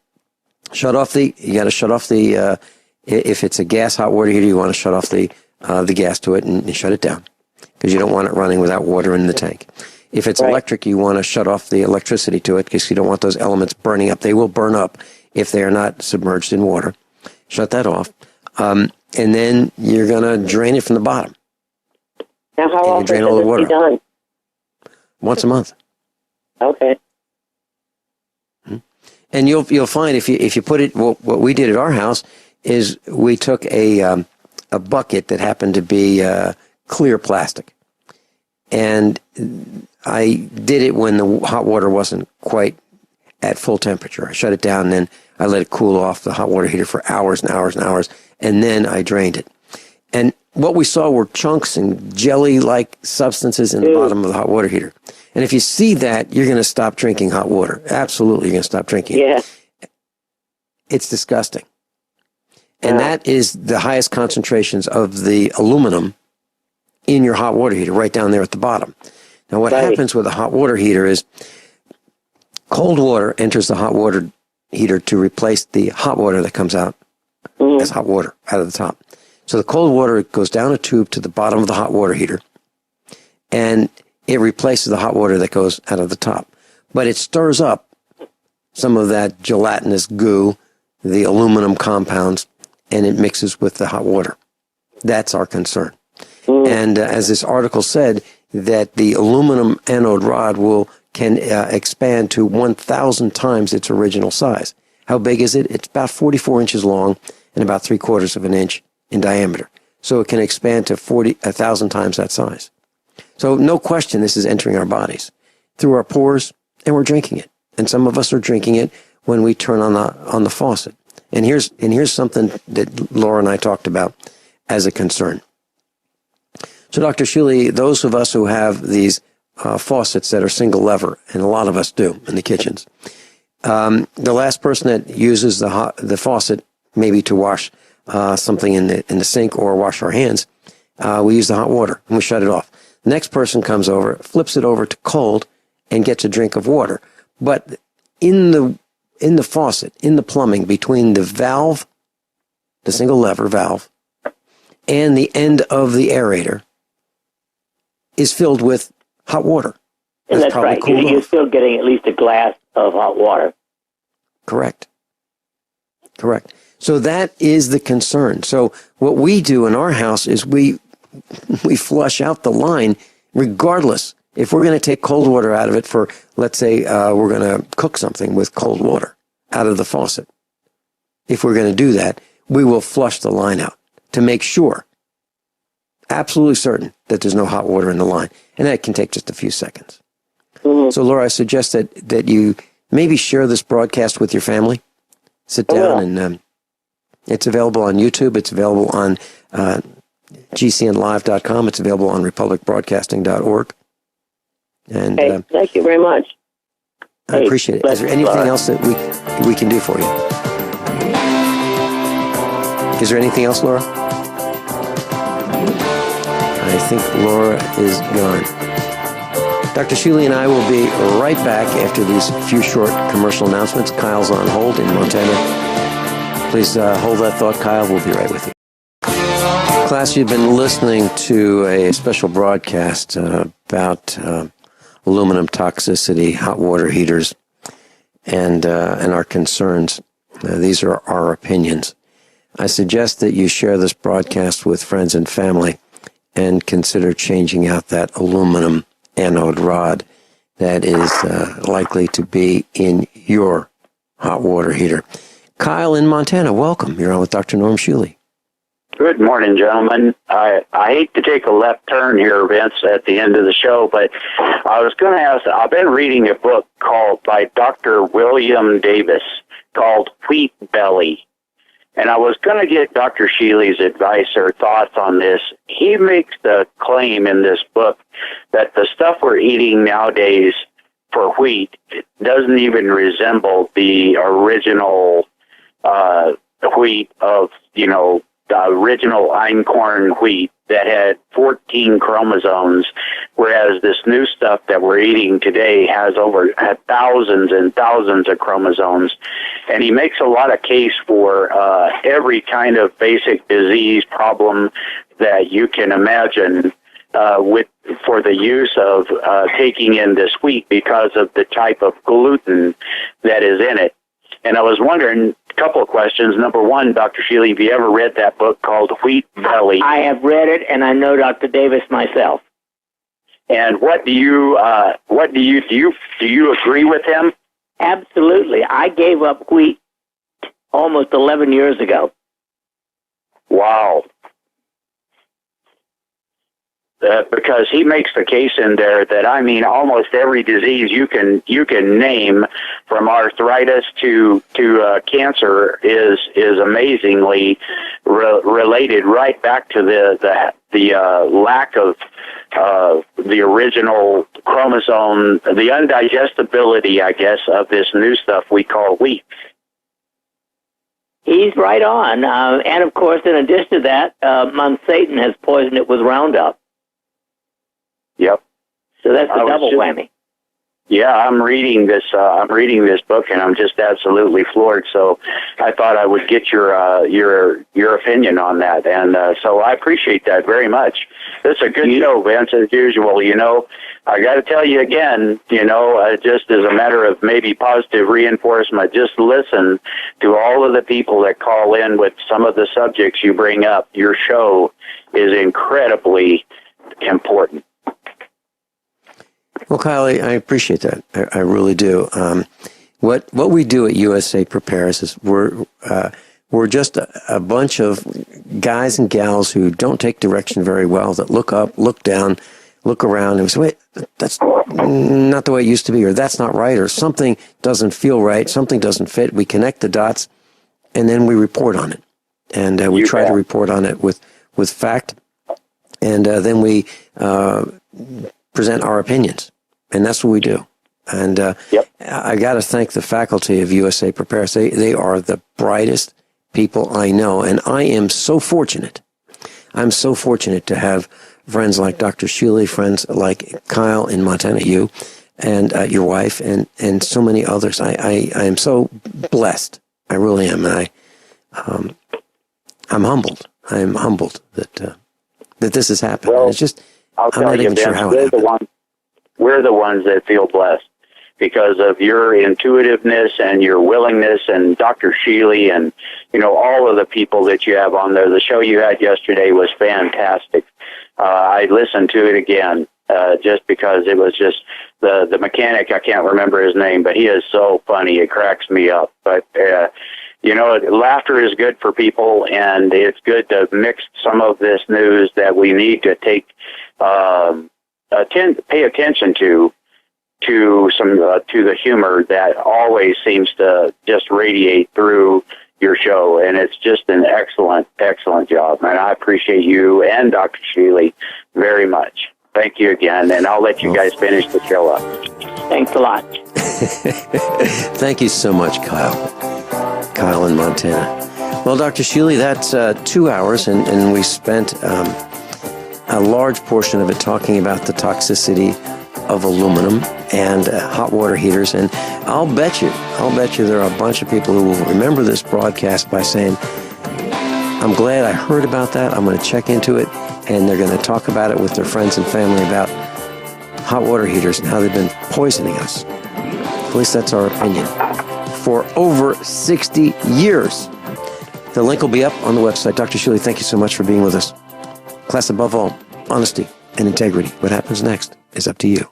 Speaker 3: got to shut off the, if it's a gas hot water heater, you want to shut off the gas to it and shut it down because you don't want it running without water in the tank. If it's electric, you want to shut off the electricity to it because you don't want those elements burning up. They will burn up if they are not submerged in water. Shut that off. And then you're going to drain it from the bottom.
Speaker 6: Now, how often
Speaker 3: drain
Speaker 6: should
Speaker 3: all the
Speaker 6: this
Speaker 3: water.
Speaker 6: be done?
Speaker 3: Once a month.
Speaker 6: Okay.
Speaker 3: And you'll find if you put it, what we did at our house is we took a bucket that happened to be clear plastic, and I did it when the hot water wasn't quite at full temperature. I shut it down, and then I let it cool off the hot water heater for hours and hours and hours, and then I drained it. And what we saw were chunks and jelly-like substances in the bottom of the hot water heater. And if you see that, you're going to stop drinking hot water. Absolutely, you're going to stop drinking it.
Speaker 6: Yeah.
Speaker 3: It's disgusting. And that is the highest concentrations of the aluminum in your hot water heater, right down there at the bottom. Now, what happens with a hot water heater is cold water enters the hot water heater to replace the hot water that comes out as hot water out of the top. So the cold water goes down a tube to the bottom of the hot water heater, and it replaces the hot water that goes out of the top. But it stirs up some of that gelatinous goo, the aluminum compounds, and it mixes with the hot water. That's our concern. And as this article said, that the aluminum anode rod can expand to 1,000 times its original size. How big is it? It's about 44 inches long and about 3/4 of an inch in diameter. So it can expand to 1,000 times that size. So no question this is entering our bodies through our pores, and we're drinking it. And some of us are drinking it when we turn on the faucet. And here's something that Laura and I talked about as a concern. So Dr. Shealy, those of us who have these faucets that are single lever, and a lot of us do in the kitchens, the last person that uses the faucet maybe to wash something in the sink or wash our hands, we use the hot water and we shut it off. The next person comes over, flips it over to cold, and gets a drink of water. But in the faucet, in the plumbing, between the valve, the single lever valve, and the end of the aerator, is filled with hot water.
Speaker 4: And that's right. You're still getting at least a glass of hot water.
Speaker 3: Correct. So that is the concern. So what we do in our house is we flush out the line regardless. If we're going to take cold water out of it for, let's say, we're going to cook something with cold water out of the faucet. If we're going to do that, we will flush the line out to make sure, absolutely certain, that there's no hot water in the line. And that can take just a few seconds. Mm-hmm. So, Laura, I suggest that you maybe share this broadcast with your family. Sit down and it's available on YouTube. It's available on GCNlive.com. It's available on republicbroadcasting.org. And
Speaker 6: thank you very much.
Speaker 3: I appreciate it. Is there anything else that we can do for you? Is there anything else, Laura? I think Laura is gone. Dr. Shealy and I will be right back after these few short commercial announcements. Kyle's on hold in Montana. Please hold that thought, Kyle. We'll be right with you. Class, you've been listening to a special broadcast about aluminum toxicity, hot water heaters, and our concerns. These are our opinions. I suggest that you share this broadcast with friends and family and consider changing out that aluminum anode rod that is likely to be in your hot water heater. Kyle in Montana, welcome. You're on with Dr. Norm Shealy.
Speaker 7: Good morning, gentlemen. I hate to take a left turn here, Vince, at the end of the show, but I was going to ask, I've been reading a book by Dr. William Davis called Wheat Belly. And I was going to get Dr. Shealy's advice or thoughts on this. He makes the claim in this book that the stuff we're eating nowadays for wheat doesn't even resemble the original wheat of, the original einkorn wheat that had 14 chromosomes, whereas this new stuff that we're eating today had thousands and thousands of chromosomes. And he makes a lot of case for every kind of basic disease problem that you can imagine for the use of taking in this wheat because of the type of gluten that is in it. And I was wondering, a couple of questions. Number one, Dr. Shealy, have you ever read that book called Wheat Belly?
Speaker 4: I have read it, and I know Dr. Davis myself.
Speaker 7: And do you agree with him?
Speaker 4: Absolutely. I gave up wheat almost 11 years ago.
Speaker 7: Wow. Because he makes the case in there that, almost every disease you can name, from arthritis to cancer, is amazingly related right back to the lack of the original chromosome, the undigestibility, I guess, of this new stuff we call wheat.
Speaker 4: He's right on. And, of course, in addition to that, Monsanto has poisoned it with Roundup.
Speaker 7: Yep.
Speaker 4: So that's a double whammy.
Speaker 7: Yeah, I'm reading this book, and I'm just absolutely floored. So I thought I would get your opinion on that, and so I appreciate that very much. It's a good show, Vince, as usual. I got to tell you again, just as a matter of maybe positive reinforcement, just listen to all of the people that call in with some of the subjects you bring up. Your show is incredibly important.
Speaker 3: Well, Kyle, I appreciate that. I really do. What we do at USA Prepares is we're just a bunch of guys and gals who don't take direction very well, that look up, look down, look around, and say, wait, that's not the way it used to be, or that's not right, or something doesn't feel right, something doesn't fit. We connect the dots, and then we report on it. And we try to report on it with fact, and then we present our opinions. And that's what we do. And I got to thank the faculty of USA Prepares. They are the brightest people I know. And I am so fortunate. I'm so fortunate to have friends like Dr. Shealy, friends like Kyle in Montana, you, and your wife, and so many others. I am so blessed. I really am. And I'm humbled. I am humbled that this has happened.
Speaker 7: Well,
Speaker 3: it's just,
Speaker 7: I'll
Speaker 3: I'm
Speaker 7: tell
Speaker 3: not
Speaker 7: you,
Speaker 3: even sure
Speaker 7: Vince,
Speaker 3: how it happened.
Speaker 7: we're the ones that feel blessed because of your intuitiveness and your willingness, and Dr. Shealy and, all of the people that you have on there. The show you had yesterday was fantastic. I listened to it again just because it was just the mechanic. I can't remember his name, but he is so funny. It cracks me up. But, laughter is good for people, and it's good to mix some of this news that we need to take pay attention to the humor that always seems to just radiate through your show, and it's just an excellent job, and I appreciate you and Dr. Shealy very much. Thank you again, and I'll let you guys finish the show up.
Speaker 4: Thanks a lot.
Speaker 3: Thank you so much, Kyle in Montana. Well, Dr. Shealy, that's 2 hours, and we spent a large portion of it talking about the toxicity of aluminum and hot water heaters. And I'll bet you there are a bunch of people who will remember this broadcast by saying, I'm glad I heard about that. I'm going to check into it. And they're going to talk about it with their friends and family about hot water heaters and how they've been poisoning us. At least that's our opinion. For over 60 years. The link will be up on the website. Dr. Shealy, thank you so much for being with us. Class above all, honesty and integrity. What happens next is up to you.